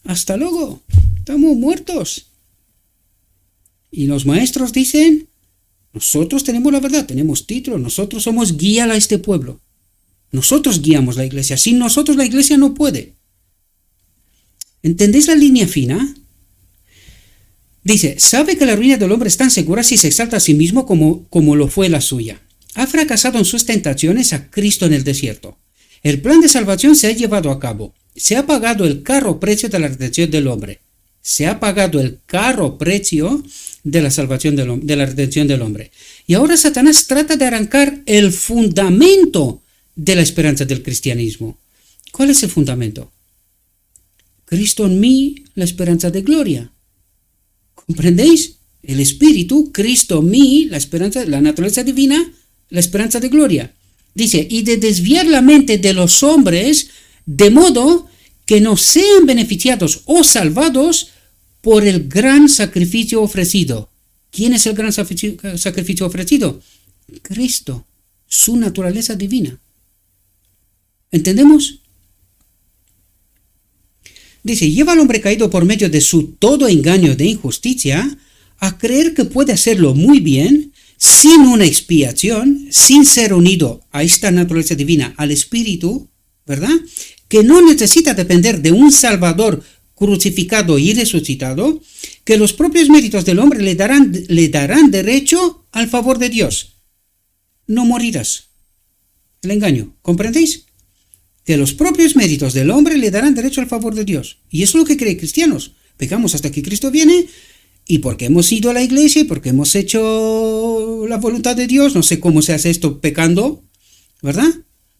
hasta luego, estamos muertos. Y los maestros dicen, nosotros tenemos la verdad, tenemos título, nosotros somos guía a este pueblo. Nosotros guiamos la iglesia, sin nosotros la iglesia no puede. ¿Entendéis la línea fina? Dice, sabe que la ruina del hombre es tan segura si se exalta a sí mismo como lo fue la suya. Ha fracasado en sus tentaciones a Cristo en el desierto. El plan de salvación se ha llevado a cabo. Se ha pagado el caro precio de la redención del hombre. Se ha pagado el caro precio de la salvación de la redención del hombre. Y ahora Satanás trata de arrancar el fundamento de la esperanza del cristianismo. ¿Cuál es el fundamento? Cristo en mí, la esperanza de gloria. ¿Comprendéis? El Espíritu, Cristo en mí, la esperanza, la naturaleza divina, la esperanza de gloria. Dice, y de desviar la mente de los hombres de modo que no sean beneficiados o salvados por el gran sacrificio ofrecido. ¿Quién es el gran sacrificio ofrecido? Cristo, su naturaleza divina. ¿Entendemos? Dice, lleva al hombre caído por medio de su todo engaño de injusticia a creer que puede hacerlo muy bien, sin una expiación, sin ser unido a esta naturaleza divina, al Espíritu, ¿verdad? Que no necesita depender de un Salvador crucificado y resucitado, que los propios méritos del hombre le darán derecho al favor de Dios. No morirás. El engaño, ¿comprendéis? Que los propios méritos del hombre le darán derecho al favor de Dios. Y eso es lo que creen cristianos. Pecamos hasta que Cristo viene, y porque hemos ido a la iglesia, y porque hemos hecho la voluntad de Dios, no sé cómo se hace esto pecando, ¿verdad?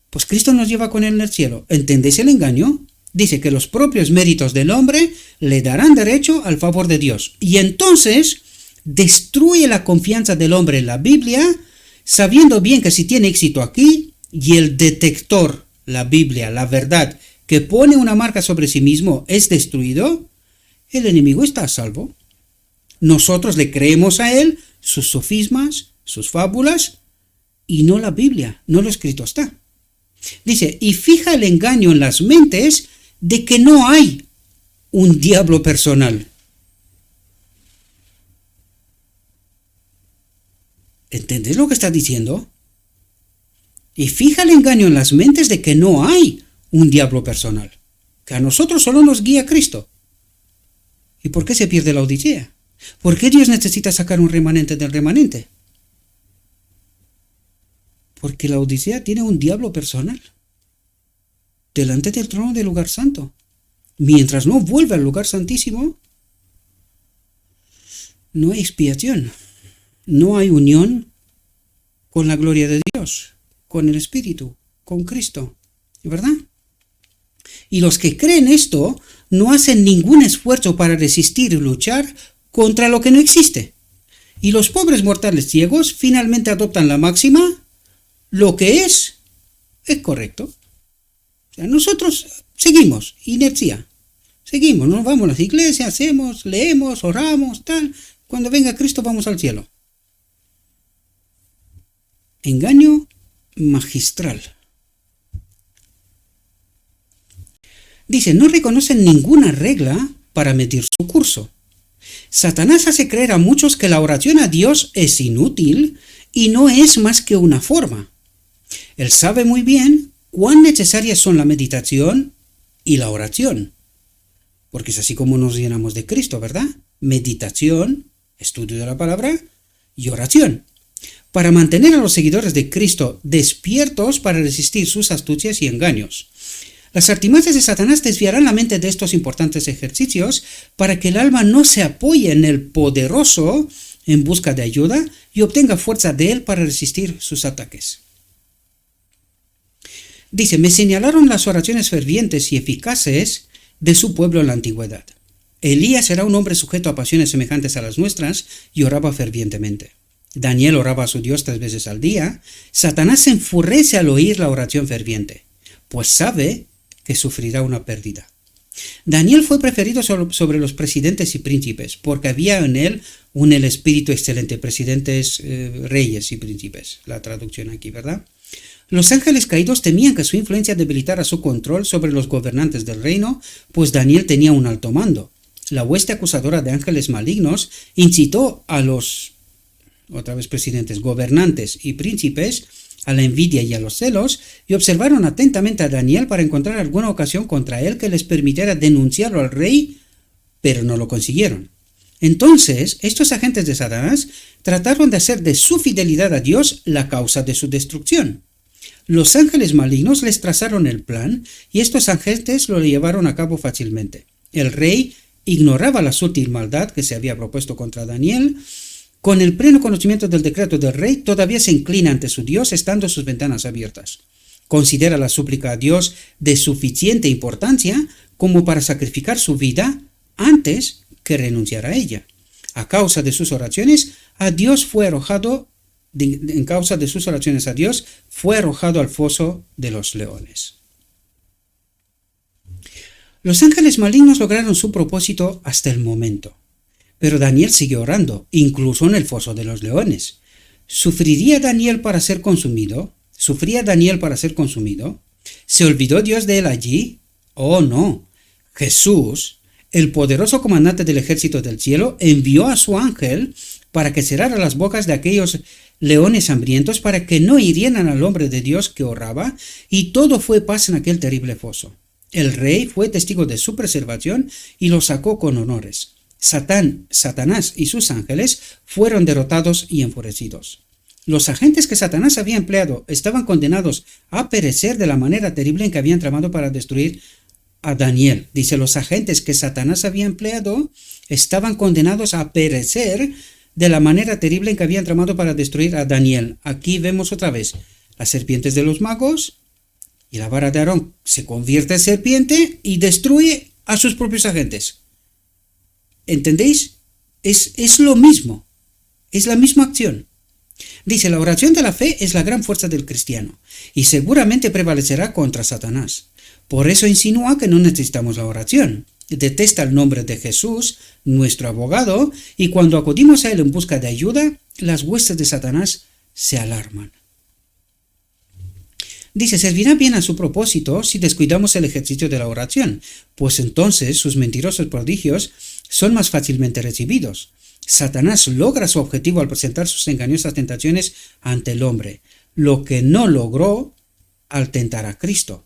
Pues Cristo nos lleva con él en el cielo. ¿Entendéis el engaño? Dice que los propios méritos del hombre le darán derecho al favor de Dios. Y entonces destruye la confianza del hombre en la Biblia, sabiendo bien que si tiene éxito aquí, y el detector, la Biblia, la verdad, que pone una marca sobre sí mismo es destruido, el enemigo está a salvo. Nosotros le creemos a él sus sofismas, sus fábulas, y no la Biblia, no lo escrito está. Dice, y fija el engaño en las mentes de que no hay un diablo personal. ¿Entendés lo que está diciendo? Y fija el engaño en las mentes de que no hay un diablo personal, que a nosotros solo nos guía Cristo. ¿Y por qué se pierde la Odisea? ¿Por qué Dios necesita sacar un remanente del remanente? Porque la Odisea tiene un diablo personal delante del trono del lugar santo. Mientras no vuelve al lugar santísimo, no hay expiación, no hay unión con la gloria de Dios, con el Espíritu, con Cristo, ¿verdad? Y los que creen esto no hacen ningún esfuerzo para resistir y luchar contra lo que no existe. Y los pobres mortales ciegos finalmente adoptan la máxima: lo que es correcto. O sea, nosotros seguimos, inercia. Seguimos, nos vamos a las iglesias, hacemos, leemos, oramos, tal. Cuando venga Cristo vamos al cielo. Engaño magistral. Dice, no reconocen ninguna regla para medir su curso. Satanás hace creer a muchos que la oración a Dios es inútil y no es más que una forma. Él sabe muy bien cuán necesarias son la meditación y la oración. Porque es así como nos llenamos de Cristo, ¿verdad? Meditación, estudio de la palabra y oración. Para mantener a los seguidores de Cristo despiertos para resistir sus astucias y engaños. Las artimañas de Satanás desviarán la mente de estos importantes ejercicios para que el alma no se apoye en el poderoso en busca de ayuda y obtenga fuerza de él para resistir sus ataques. Dice, me señalaron las oraciones fervientes y eficaces de su pueblo en la antigüedad. Elías era un hombre sujeto a pasiones semejantes a las nuestras y oraba fervientemente. Daniel oraba a su Dios 3 veces al día. Satanás se enfurece al oír la oración ferviente, pues sabe que sufrirá una pérdida. Daniel fue preferido sobre los presidentes y príncipes, porque había en él el espíritu excelente, presidentes, reyes y príncipes, la traducción aquí, ¿verdad? Los ángeles caídos temían que su influencia debilitara su control sobre los gobernantes del reino, pues Daniel tenía un alto mando. La hueste acusadora de ángeles malignos incitó a los, otra vez presidentes, gobernantes y príncipes, a la envidia y a los celos, y observaron atentamente a Daniel para encontrar alguna ocasión contra él que les permitiera denunciarlo al rey, pero no lo consiguieron. Entonces, estos agentes de Satanás trataron de hacer de su fidelidad a Dios la causa de su destrucción. Los ángeles malignos les trazaron el plan, y estos agentes lo llevaron a cabo fácilmente. El rey ignoraba la sutil maldad que se había propuesto contra Daniel. Con el pleno conocimiento del decreto del rey, todavía se inclina ante su Dios estando sus ventanas abiertas. Considera la súplica a Dios de suficiente importancia como para sacrificar su vida antes que renunciar a ella. A causa de sus oraciones, en causa de sus oraciones a Dios, fue arrojado al foso de los leones. Los ángeles malignos lograron su propósito hasta el momento. Pero Daniel siguió orando, incluso en el foso de los leones. ¿Sufría Daniel para ser consumido? ¿Se olvidó Dios de él allí? Oh, no. Jesús, el poderoso comandante del ejército del cielo, envió a su ángel para que cerrara las bocas de aquellos leones hambrientos para que no hirieran al hombre de Dios que oraba, y todo fue paz en aquel terrible foso. El rey fue testigo de su preservación y lo sacó con honores. Satanás y sus ángeles fueron derrotados y enfurecidos. Los agentes que Satanás había empleado estaban condenados a perecer de la manera terrible en que habían tramado para destruir a Daniel. Dice, los agentes que Satanás había empleado estaban condenados a perecer de la manera terrible en que habían tramado para destruir a Daniel. Aquí vemos otra vez las serpientes de los magos, y la vara de Aarón se convierte en serpiente y destruye a sus propios agentes. ¿Entendéis? Es lo mismo, es la misma acción. Dice, la oración de la fe es la gran fuerza del cristiano, y seguramente prevalecerá contra Satanás. Por eso insinúa que no necesitamos la oración. Detesta el nombre de Jesús, nuestro abogado, y cuando acudimos a él en busca de ayuda, las huestes de Satanás se alarman. Dice, servirá bien a su propósito si descuidamos el ejercicio de la oración, pues entonces sus mentirosos prodigios son más fácilmente recibidos. Satanás logra su objetivo al presentar sus engañosas tentaciones ante el hombre, lo que no logró al tentar a Cristo.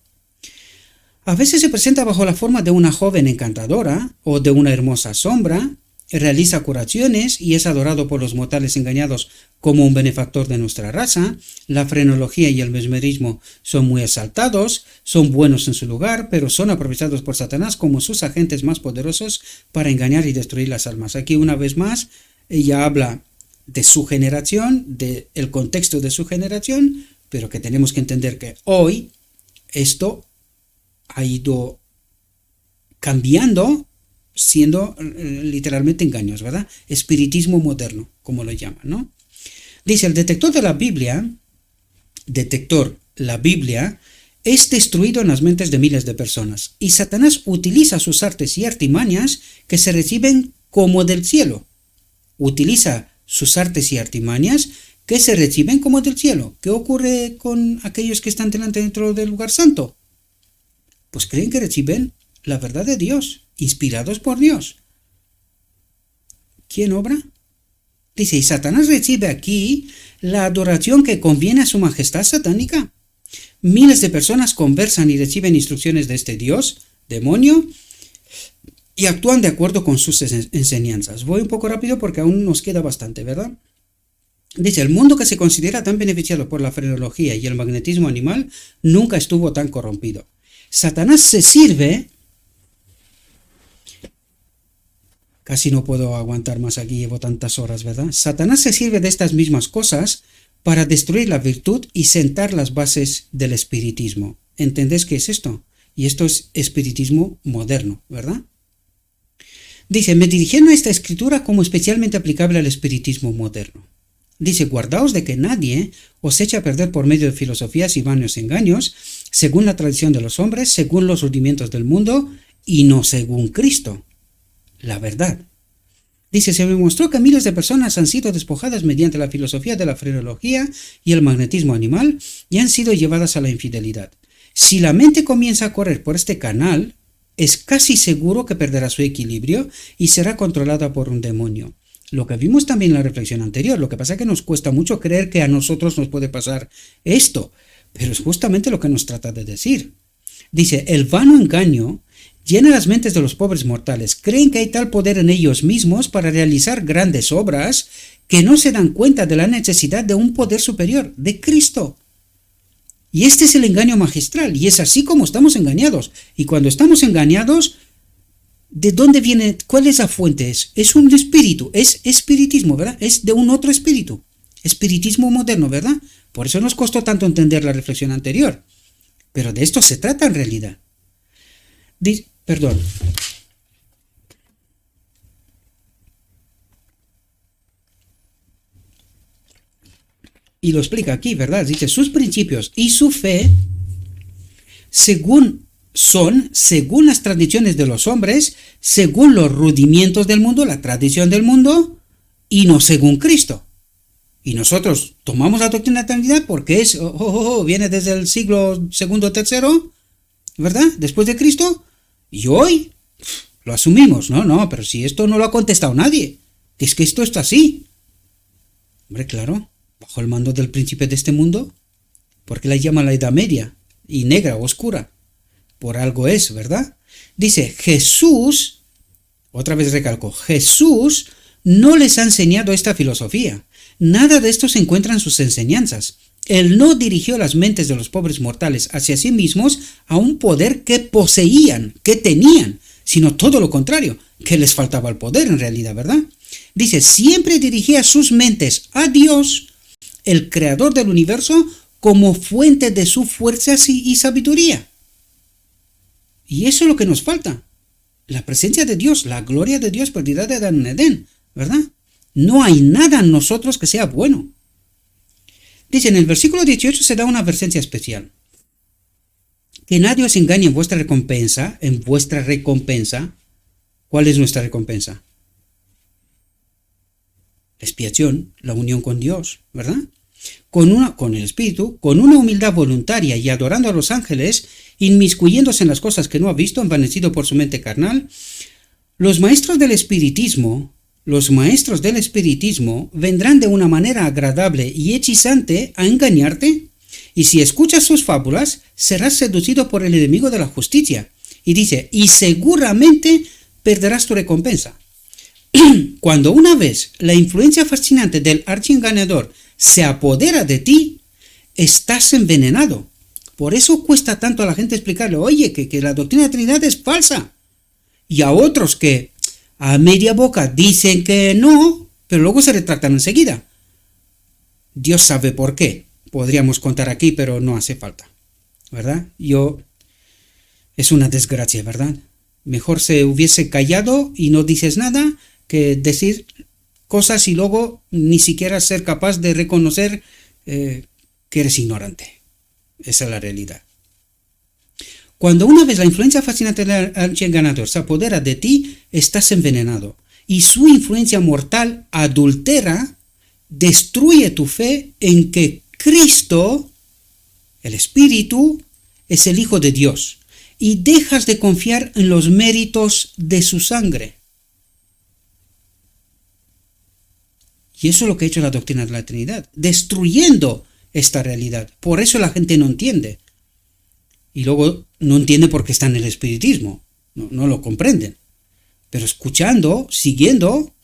A veces se presenta bajo la forma de una joven encantadora o de una hermosa sombra, realiza curaciones y es adorado por los mortales engañados como un benefactor de nuestra raza. La frenología y el mesmerismo son muy exaltados, son buenos en su lugar, pero son aprovechados por Satanás como sus agentes más poderosos para engañar y destruir las almas. Aquí una vez más ella habla de su generación, del contexto de su generación, pero que tenemos que entender que hoy esto ha ido cambiando, siendo literalmente engaños, ¿verdad? Espiritismo moderno, como lo llaman, ¿no? Dice, el detector, la Biblia, es destruido en las mentes de miles de personas, y Satanás utiliza sus artes y artimañas que se reciben como del cielo. Utiliza sus artes y artimañas que se reciben como del cielo. ¿Qué ocurre con aquellos que están dentro del lugar santo? Pues creen que reciben la verdad de Dios, inspirados por Dios. ¿Quién obra? Dice, y Satanás recibe aquí la adoración que conviene a su majestad satánica. Miles de personas conversan y reciben instrucciones de este Dios, demonio, y actúan de acuerdo con sus enseñanzas. Voy un poco rápido porque aún nos queda bastante, ¿verdad? Dice, el mundo que se considera tan beneficiado por la frenología y el magnetismo animal nunca estuvo tan corrompido. Satanás se sirve, casi no puedo aguantar más aquí, llevo tantas horas, ¿verdad? Satanás se sirve de estas mismas cosas para destruir la virtud y sentar las bases del espiritismo. ¿Entendés qué es esto? Y esto es espiritismo moderno, ¿verdad? Dice, me dirigieron a esta escritura como especialmente aplicable al espiritismo moderno. Dice, guardaos de que nadie os eche a perder por medio de filosofías y vanos engaños, según la tradición de los hombres, según los rudimientos del mundo, y no según Cristo, la verdad. Dice, se me mostró que miles de personas han sido despojadas mediante la filosofía de la frenología y el magnetismo animal y han sido llevadas a la infidelidad. Si la mente comienza a correr por este canal, es casi seguro que perderá su equilibrio y será controlada por un demonio. Lo que vimos también en la reflexión anterior, lo que pasa es que nos cuesta mucho creer que a nosotros nos puede pasar esto, pero es justamente lo que nos trata de decir. Dice, el vano engaño llena las mentes de los pobres mortales. Creen que hay tal poder en ellos mismos para realizar grandes obras que no se dan cuenta de la necesidad de un poder superior, de Cristo. Y este es el engaño magistral, y es así como estamos engañados. Y cuando estamos engañados, ¿de dónde viene? ¿Cuál es la fuente? Es un espíritu, es espiritismo, ¿verdad? Es de un otro espíritu. Espiritismo moderno, ¿verdad? Por eso nos costó tanto entender la reflexión anterior. Pero de esto se trata en realidad. Perdón. Y lo explica aquí, ¿verdad? Dice, sus principios y su fe, según las tradiciones de los hombres, según los rudimientos del mundo, la tradición del mundo, y no según Cristo. Y nosotros tomamos la doctrina de la Trinidad porque viene desde el siglo II o III, ¿verdad? Después de Cristo. Y hoy Lo asumimos, no, pero si esto no lo ha contestado nadie, que es que esto está así. Hombre, claro, bajo el mando del príncipe de este mundo, ¿por qué la llama la Edad Media? Y negra, oscura. Por algo es, ¿verdad? Dice, Jesús, otra vez recalco, Jesús no les ha enseñado esta filosofía. Nada de esto se encuentra en sus enseñanzas. Él no dirigió las mentes de los pobres mortales hacia sí mismos a un poder que poseían, que tenían, sino todo lo contrario, que les faltaba el poder en realidad, ¿verdad? Dice, siempre dirigía sus mentes a Dios, el creador del universo, como fuente de su fuerza y sabiduría. Y eso es lo que nos falta. La presencia de Dios, la gloria de Dios perdida de Adán en Edén, ¿verdad? No hay nada en nosotros que sea bueno. Dice, en el versículo 18 se da una advertencia especial. Que nadie os engañe en vuestra recompensa, ¿Cuál es nuestra recompensa? La expiación, la unión con Dios, ¿verdad? Con el Espíritu, con una humildad voluntaria y adorando a los ángeles, inmiscuyéndose en las cosas que no ha visto, envanecido por su mente carnal, los maestros del espiritismo vendrán de una manera agradable y hechizante a engañarte, y si escuchas sus fábulas, serás seducido por el enemigo de la justicia. Y dice, y seguramente perderás tu recompensa. Cuando una vez la influencia fascinante del archiengañador se apodera de ti, estás envenenado. Por eso cuesta tanto a la gente explicarle, oye, que la doctrina de la Trinidad es falsa. Y a otros que a media boca dicen que no, pero luego se retractan enseguida. Dios sabe por qué. Podríamos contar aquí, pero no hace falta, ¿verdad? Es una desgracia, ¿verdad? Mejor se hubiese callado y no dices nada que decir cosas y luego ni siquiera ser capaz de reconocer que eres ignorante. Esa es la realidad. Cuando una vez la influencia fascinante del archiengañador se apodera de ti, estás envenenado. Y su influencia mortal adultera, destruye tu fe en que Cristo, el Espíritu, es el Hijo de Dios. Y dejas de confiar en los méritos de su sangre. Y eso es lo que ha hecho la doctrina de la Trinidad, destruyendo esta realidad. Por eso la gente no entiende. Y luego no entiende por qué está en el espiritismo. No lo comprenden. Pero escuchando, siguiendo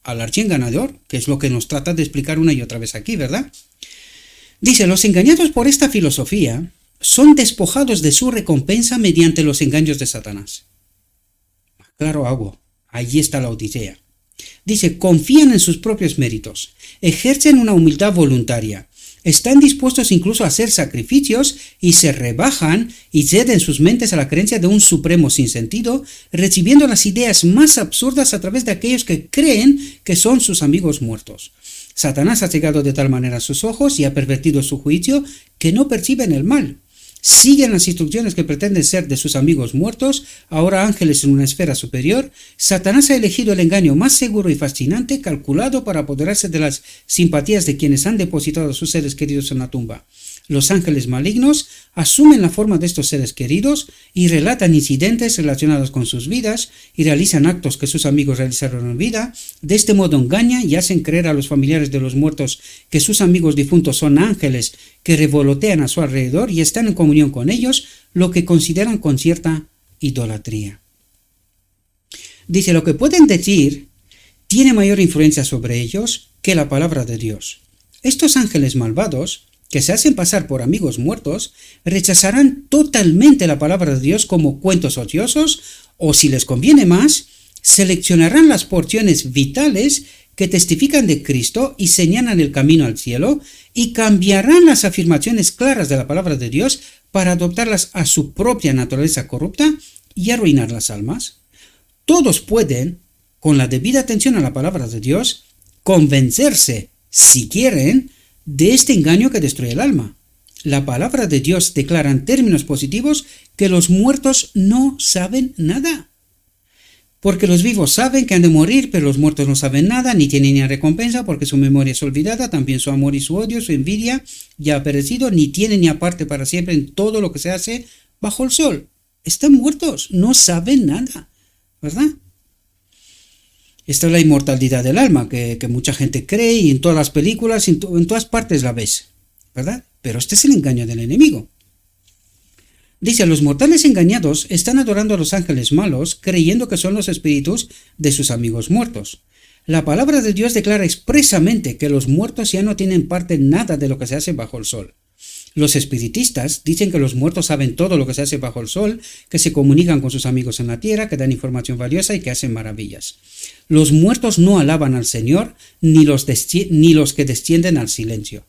al archiengañador, que es lo que nos trata de explicar una y otra vez aquí, ¿verdad? Dice, los engañados por esta filosofía son despojados de su recompensa mediante los engaños de Satanás. Claro, hago. Allí está la Odisea. Dice, confían en sus propios méritos, ejercen una humildad voluntaria, están dispuestos incluso a hacer sacrificios y se rebajan y ceden sus mentes a la creencia de un supremo sinsentido, recibiendo las ideas más absurdas a través de aquellos que creen que son sus amigos muertos. Satanás ha cegado de tal manera sus ojos y ha pervertido su juicio que no perciben el mal. Siguen las instrucciones que pretenden ser de sus amigos muertos, ahora ángeles en una esfera superior. Satanás ha elegido el engaño más seguro y fascinante, calculado para apoderarse de las simpatías de quienes han depositado a sus seres queridos en la tumba. Los ángeles malignos asumen la forma de estos seres queridos y relatan incidentes relacionados con sus vidas y realizan actos que sus amigos realizaron en vida. De este modo engañan y hacen creer a los familiares de los muertos que sus amigos difuntos son ángeles que revolotean a su alrededor y están en comunión con ellos, lo que consideran con cierta idolatría. Dice, lo que pueden decir tiene mayor influencia sobre ellos que la palabra de Dios. Estos ángeles malvados, que se hacen pasar por amigos muertos, rechazarán totalmente la palabra de Dios como cuentos ociosos, o si les conviene más, seleccionarán las porciones vitales que testifican de Cristo y señalan el camino al cielo, y cambiarán las afirmaciones claras de la palabra de Dios para adoptarlas a su propia naturaleza corrupta y arruinar las almas. Todos pueden, con la debida atención a la palabra de Dios, convencerse, si quieren, de este engaño que destruye el alma. La palabra de Dios declara en términos positivos que los muertos no saben nada. Porque los vivos saben que han de morir, pero los muertos no saben nada, ni tienen ni recompensa, porque su memoria es olvidada, también su amor y su odio, su envidia ya ha perecido, ni tienen ni aparte para siempre en todo lo que se hace bajo el sol. Están muertos, no saben nada. ¿verdad? Esta es la inmortalidad del alma, que mucha gente cree y en todas las películas, en todas partes la ves, ¿verdad? Pero este es el engaño del enemigo. Dice, los mortales engañados están adorando a los ángeles malos, creyendo que son los espíritus de sus amigos muertos. La palabra de Dios declara expresamente que los muertos ya no tienen parte en nada de lo que se hace bajo el sol. Los espiritistas dicen que los muertos saben todo lo que se hace bajo el sol, que se comunican con sus amigos en la tierra, que dan información valiosa y que hacen maravillas. Los muertos no alaban al Señor, ni los que descienden al silencio.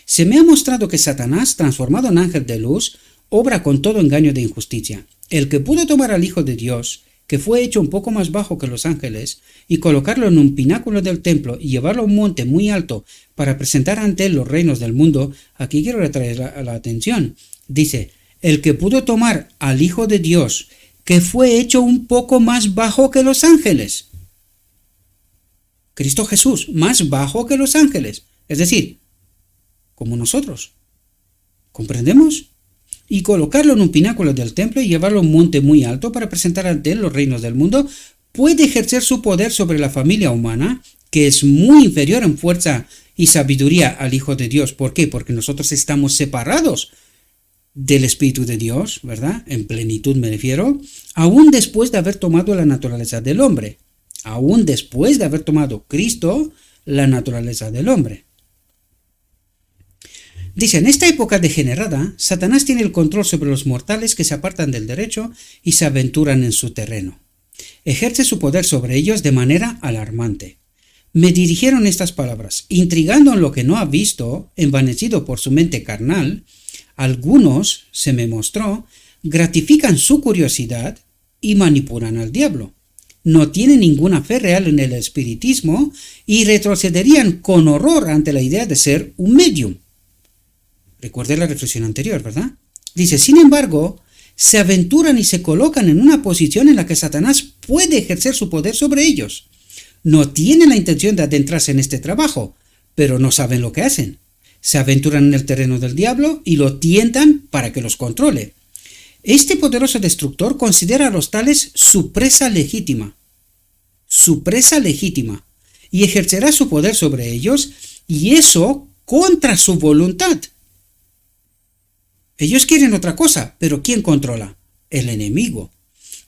Se me ha mostrado que Satanás, transformado en ángel de luz, obra con todo engaño de injusticia. El que pudo tomar al Hijo de Dios, que fue hecho un poco más bajo que los ángeles, y colocarlo en un pináculo del templo y llevarlo a un monte muy alto para presentar ante él los reinos del mundo, aquí quiero retraer la atención. Dice, el que pudo tomar al Hijo de Dios, que fue hecho un poco más bajo que los ángeles. Cristo Jesús, más bajo que los ángeles. Es decir, como nosotros. ¿Comprendemos? Y colocarlo en un pináculo del templo y llevarlo a un monte muy alto para presentar ante él los reinos del mundo, puede ejercer su poder sobre la familia humana, que es muy inferior en fuerza y sabiduría al Hijo de Dios. ¿Por qué? Porque nosotros estamos separados del Espíritu de Dios, ¿verdad? En plenitud me refiero, aún después de haber tomado la naturaleza del hombre. Aún después de haber tomado Cristo la naturaleza del hombre. Dice, en esta época degenerada, Satanás tiene el control sobre los mortales que se apartan del derecho y se aventuran en su terreno. Ejerce su poder sobre ellos de manera alarmante. Me dirigieron estas palabras, intrigando en lo que no ha visto, envanecido por su mente carnal, algunos, se me mostró, gratifican su curiosidad y manipulan al diablo. No tienen ninguna fe real en el espiritismo y retrocederían con horror ante la idea de ser un medium. Recuerde la reflexión anterior, ¿verdad? Dice, sin embargo, se aventuran y se colocan en una posición en la que Satanás puede ejercer su poder sobre ellos. No tienen la intención de adentrarse en este trabajo, pero no saben lo que hacen. Se aventuran en el terreno del diablo y lo tientan para que los controle. Este poderoso destructor considera a los tales su presa legítima, y ejercerá su poder sobre ellos, y eso contra su voluntad. Ellos quieren otra cosa, pero ¿quién controla? El enemigo.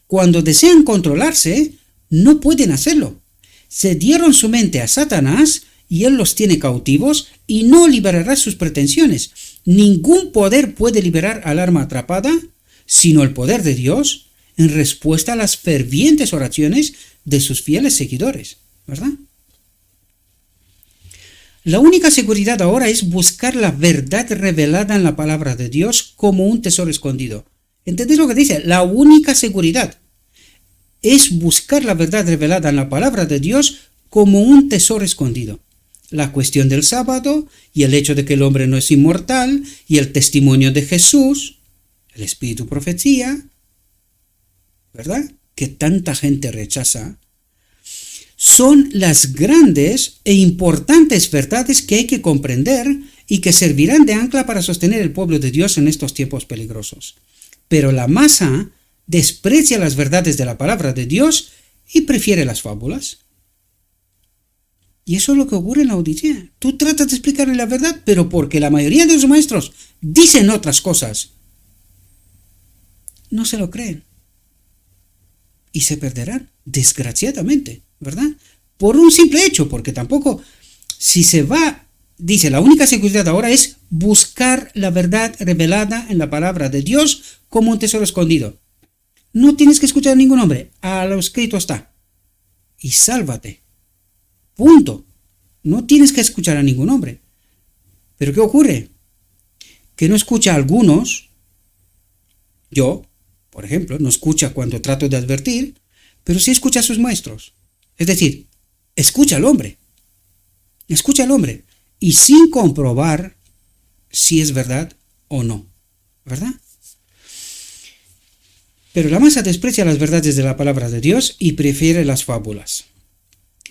Cuando desean controlarse, no pueden hacerlo. Se dieron su mente a Satanás y él los tiene cautivos y no liberará sus pretensiones. Ningún poder puede liberar al alma atrapada, sino el poder de Dios en respuesta a las fervientes oraciones de sus fieles seguidores, ¿verdad? La única seguridad ahora es buscar la verdad revelada en la palabra de Dios como un tesoro escondido. ¿Entendéis lo que dice? La única seguridad es buscar la verdad revelada en la palabra de Dios como un tesoro escondido. La cuestión del sábado y el hecho de que el hombre no es inmortal y el testimonio de Jesús, el espíritu profecía, ¿verdad? Que tanta gente rechaza, son las grandes e importantes verdades que hay que comprender y que servirán de ancla para sostener el pueblo de Dios en estos tiempos peligrosos. Pero la masa desprecia las verdades de la palabra de Dios y prefiere las fábulas. Y eso es lo que ocurre en la Odisea. Tú tratas de explicarle la verdad, pero porque la mayoría de los maestros dicen otras cosas, no se lo creen. Y se perderán, desgraciadamente, ¿verdad? Por un simple hecho, porque tampoco, si se va, dice, la única seguridad ahora es buscar la verdad revelada en la palabra de Dios como un tesoro escondido. No tienes que escuchar a ningún hombre, a lo escrito está. Y sálvate. Punto. No tienes que escuchar a ningún hombre. ¿Pero qué ocurre? Que no escucha a algunos. Yo, por ejemplo, no escucha cuando trato de advertir, pero sí escucha a sus maestros. Es decir, escucha al hombre. Escucha al hombre. Y sin comprobar si es verdad o no. ¿Verdad? Pero la masa desprecia las verdades de la palabra de Dios y prefiere las fábulas.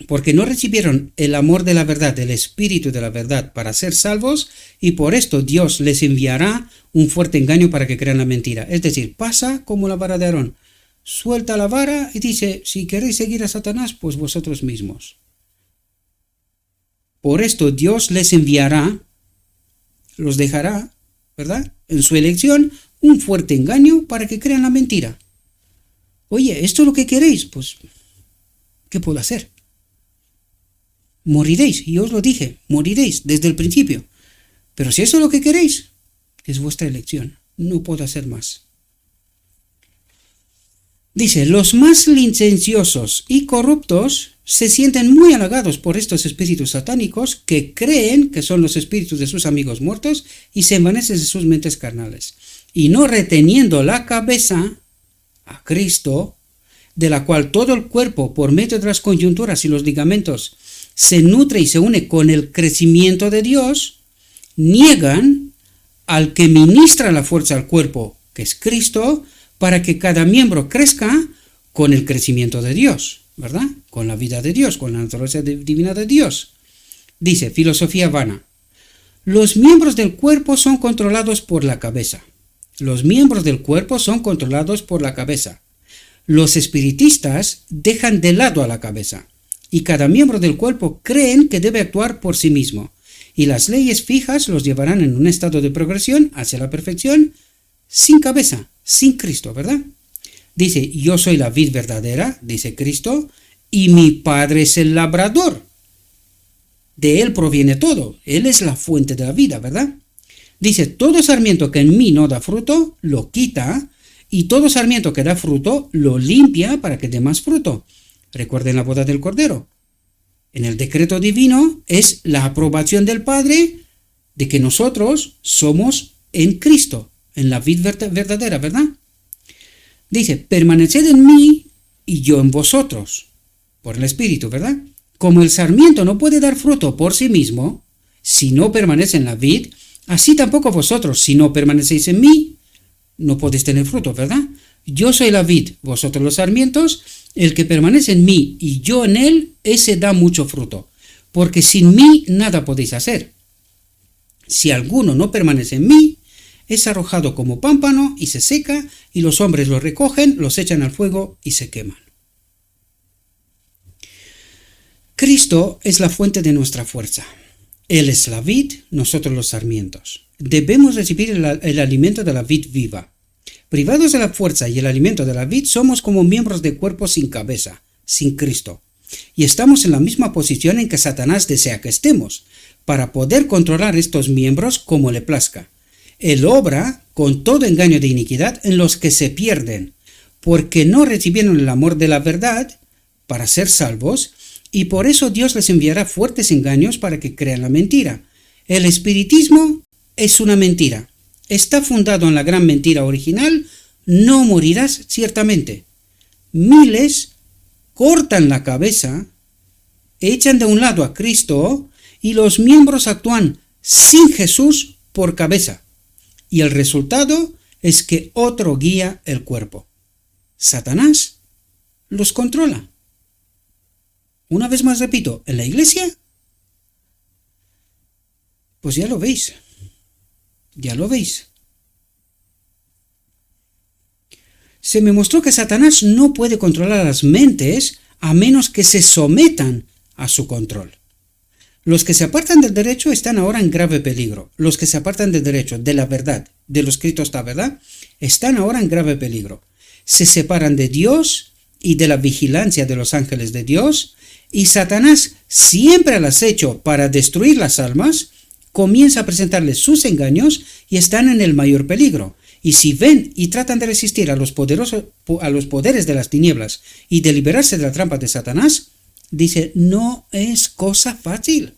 Porque no recibieron el amor de la verdad, el espíritu de la verdad para ser salvos, y por esto Dios les enviará un fuerte engaño para que crean la mentira. Es decir, pasa como la vara de Aarón. suelta la vara y dice, si queréis seguir a Satanás, pues vosotros mismos. Por esto Dios les enviará, los dejará, ¿verdad?, en su elección, un fuerte engaño para que crean la mentira. Oye, ¿esto es lo que queréis? Pues, ¿qué puedo hacer? Moriréis, y os lo dije, moriréis desde el principio. Pero si eso es lo que queréis, es vuestra elección, no puedo hacer más. Dice, los más licenciosos y corruptos se sienten muy halagados por estos espíritus satánicos que creen que son los espíritus de sus amigos muertos y se envanecen en sus mentes carnales. Y no reteniendo la cabeza, a Cristo, de la cual todo el cuerpo, por medio de las coyunturas y los ligamentos, se nutre y se une con el crecimiento de Dios, niegan al que ministra la fuerza al cuerpo, que es Cristo, para que cada miembro crezca con el crecimiento de Dios, ¿verdad? Con la vida de Dios, con la naturaleza divina de Dios. Dice, filosofía vana. Los miembros del cuerpo son controlados por la cabeza. Los miembros del cuerpo son controlados por la cabeza. Los espiritistas dejan de lado a la cabeza, y cada miembro del cuerpo creen que debe actuar por sí mismo, y las leyes fijas los llevarán en un estado de progresión hacia la perfección, sin cabeza, sin Cristo, ¿verdad? Dice, yo soy la vid verdadera, dice Cristo, y mi Padre es el labrador. De Él proviene todo, Él es la fuente de la vida, ¿verdad? Dice, todo sarmiento que en mí no da fruto, lo quita, y todo sarmiento que da fruto, lo limpia para que dé más fruto. Recuerden la boda del Cordero. En el decreto divino es la aprobación del Padre de que nosotros somos en Cristo, en la vid verdadera, ¿verdad? Dice, permaneced en mí y yo en vosotros, por el Espíritu, ¿verdad? Como el sarmiento no puede dar fruto por sí mismo, si no permanece en la vid, así tampoco vosotros, si no permanecéis en mí, no podéis tener fruto, ¿verdad? Yo soy la vid, vosotros los sarmientos, el que permanece en mí y yo en él, ese da mucho fruto, porque sin mí nada podéis hacer. Si alguno no permanece en mí, es arrojado como pámpano y se seca, y los hombres lo recogen, los echan al fuego y se queman. Cristo es la fuente de nuestra fuerza. Él es la vid, nosotros los sarmientos. Debemos recibir el alimento de la vid viva. Privados de la fuerza y el alimento de la vid, somos como miembros de cuerpo sin cabeza, sin Cristo. Y estamos en la misma posición en que Satanás desea que estemos, para poder controlar estos miembros como le plazca. Él obra con todo engaño de iniquidad en los que se pierden, porque no recibieron el amor de la verdad para ser salvos, y por eso Dios les enviará fuertes engaños para que crean la mentira. El espiritismo es una mentira. Está fundado en la gran mentira original, no morirás ciertamente. Miles cortan la cabeza, echan de un lado a Cristo y los miembros actúan sin Jesús por cabeza. Y el resultado es que otro guía el cuerpo. Satanás los controla. Una vez más repito, en la iglesia, pues ya lo veis. Ya lo veis. Se me mostró que Satanás no puede controlar las mentes a menos que se sometan a su control. Los que se apartan del derecho están ahora en grave peligro. Los que se apartan del derecho, de la verdad, de lo escrito está, ¿verdad? Están ahora en grave peligro. Se separan de Dios y de la vigilancia de los ángeles de Dios, y Satanás, siempre al acecho para destruir las almas, comienza a presentarles sus engaños y están en el mayor peligro. Y si ven y tratan de resistir a los poderes de las tinieblas y de liberarse de la trampa de Satanás, dice, no es cosa fácil.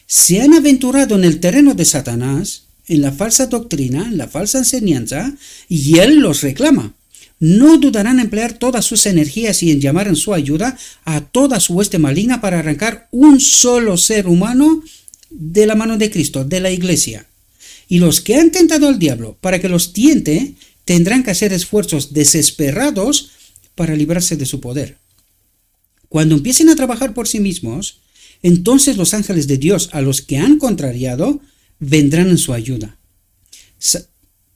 Se han aventurado en el terreno de Satanás, en la falsa doctrina, en la falsa enseñanza, y él los reclama. No dudarán en emplear todas sus energías y en llamar en su ayuda a toda su hueste maligna para arrancar un solo ser humano de la mano de Cristo, de la iglesia. Y los que han tentado al diablo para que los tiente tendrán que hacer esfuerzos desesperados para librarse de su poder. Cuando empiecen a trabajar por sí mismos, entonces los ángeles de Dios a los que han contrariado vendrán en su ayuda.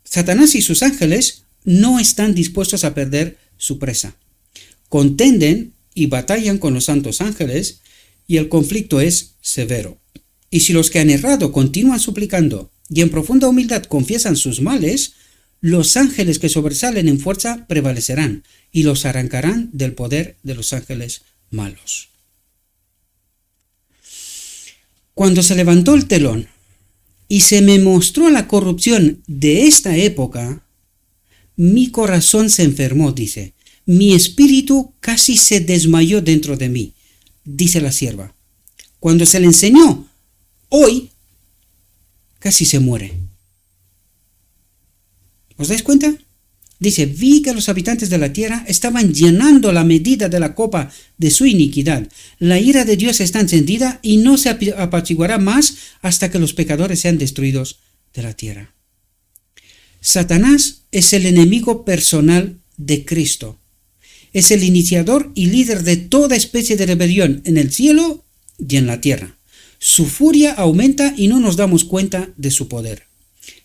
Satanás y sus ángeles no están dispuestos a perder su presa. Contenden y batallan con los santos ángeles, y el conflicto es severo. Y si los que han errado continúan suplicando y en profunda humildad confiesan sus males, los ángeles que sobresalen en fuerza prevalecerán y los arrancarán del poder de los ángeles malos. Cuando se levantó el telón y se me mostró la corrupción de esta época, mi corazón se enfermó, dice. Mi espíritu casi se desmayó dentro de mí, dice la sierva. Cuando se le enseñó, hoy casi se muere. ¿Os dais cuenta? Dice, vi que los habitantes de la tierra estaban llenando la medida de la copa de su iniquidad. La ira de Dios está encendida y no se apaciguará más hasta que los pecadores sean destruidos de la tierra. Satanás es el enemigo personal de Cristo. Es el iniciador y líder de toda especie de rebelión en el cielo y en la tierra. Su furia aumenta y no nos damos cuenta de su poder.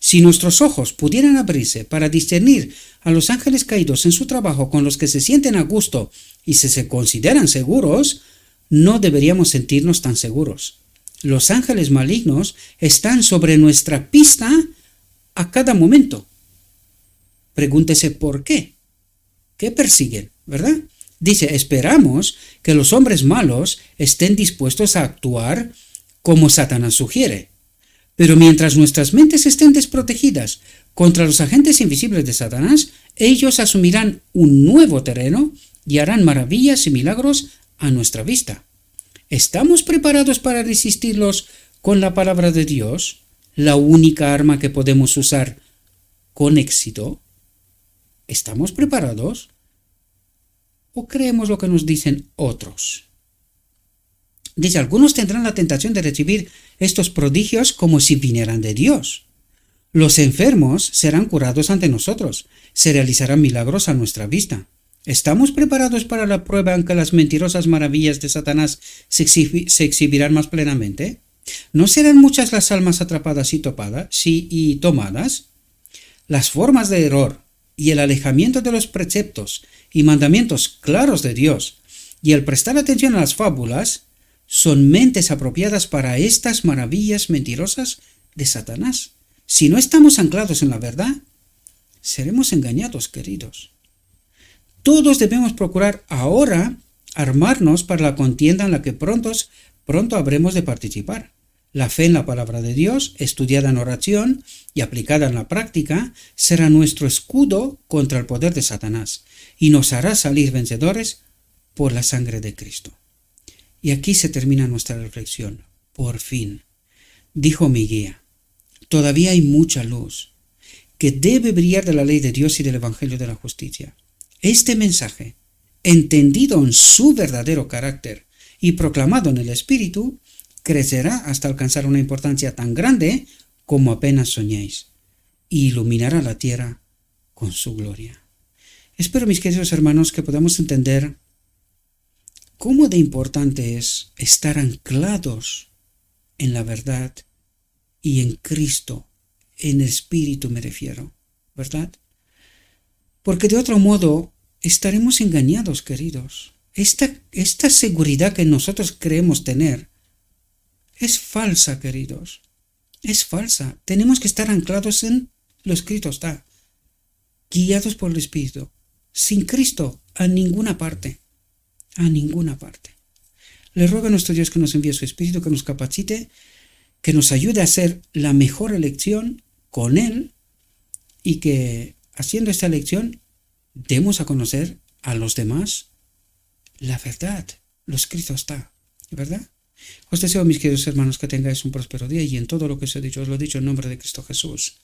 Si nuestros ojos pudieran abrirse para discernir a los ángeles caídos en su trabajo con los que se sienten a gusto y se consideran seguros, no deberíamos sentirnos tan seguros. Los ángeles malignos están sobre nuestra pista a cada momento. Pregúntese por qué. ¿Qué persiguen? ¿Verdad? Dice, esperamos que los hombres malos estén dispuestos a actuar como Satanás sugiere. Pero mientras nuestras mentes estén desprotegidas contra los agentes invisibles de Satanás, ellos asumirán un nuevo terreno y harán maravillas y milagros a nuestra vista. ¿Estamos preparados para resistirlos con la palabra de Dios, la única arma que podemos usar con éxito? ¿Estamos preparados? ¿O creemos lo que nos dicen otros? Dice, algunos tendrán la tentación de recibir estos prodigios como si vinieran de Dios. Los enfermos serán curados ante nosotros, se realizarán milagros a nuestra vista. ¿Estamos preparados para la prueba en que las mentirosas maravillas de Satanás se exhibirán más plenamente? ¿No serán muchas las almas atrapadas y tomadas? Las formas de error y el alejamiento de los preceptos y mandamientos claros de Dios y el prestar atención a las fábulas son mentes apropiadas para estas maravillas mentirosas de Satanás. Si no estamos anclados en la verdad, seremos engañados, queridos. Todos debemos procurar ahora armarnos para la contienda en la que pronto habremos de participar. La fe en la palabra de Dios, estudiada en oración y aplicada en la práctica, será nuestro escudo contra el poder de Satanás y nos hará salir vencedores por la sangre de Cristo. Y aquí se termina nuestra reflexión. Por fin, dijo mi guía, todavía hay mucha luz que debe brillar de la ley de Dios y del Evangelio de la justicia. Este mensaje, entendido en su verdadero carácter y proclamado en el Espíritu, crecerá hasta alcanzar una importancia tan grande como apenas soñéis, y iluminará la tierra con su gloria. Espero, mis queridos hermanos, que podamos entender cómo de importante es estar anclados en la verdad y en Cristo, en el Espíritu me refiero, ¿verdad? Porque de otro modo estaremos engañados, queridos. Esta seguridad que nosotros creemos tener es falsa, queridos. Es falsa. Tenemos que estar anclados en lo escrito está, guiados por el Espíritu. Sin Cristo, a ninguna parte. A ninguna parte. Le ruego a nuestro Dios que nos envíe su Espíritu, que nos capacite, que nos ayude a hacer la mejor elección con Él y que, haciendo esta elección, demos a conocer a los demás la verdad. Lo escrito está, ¿verdad? Os deseo, mis queridos hermanos, que tengáis un próspero día y en todo lo que os he dicho, os lo he dicho en nombre de Cristo Jesús.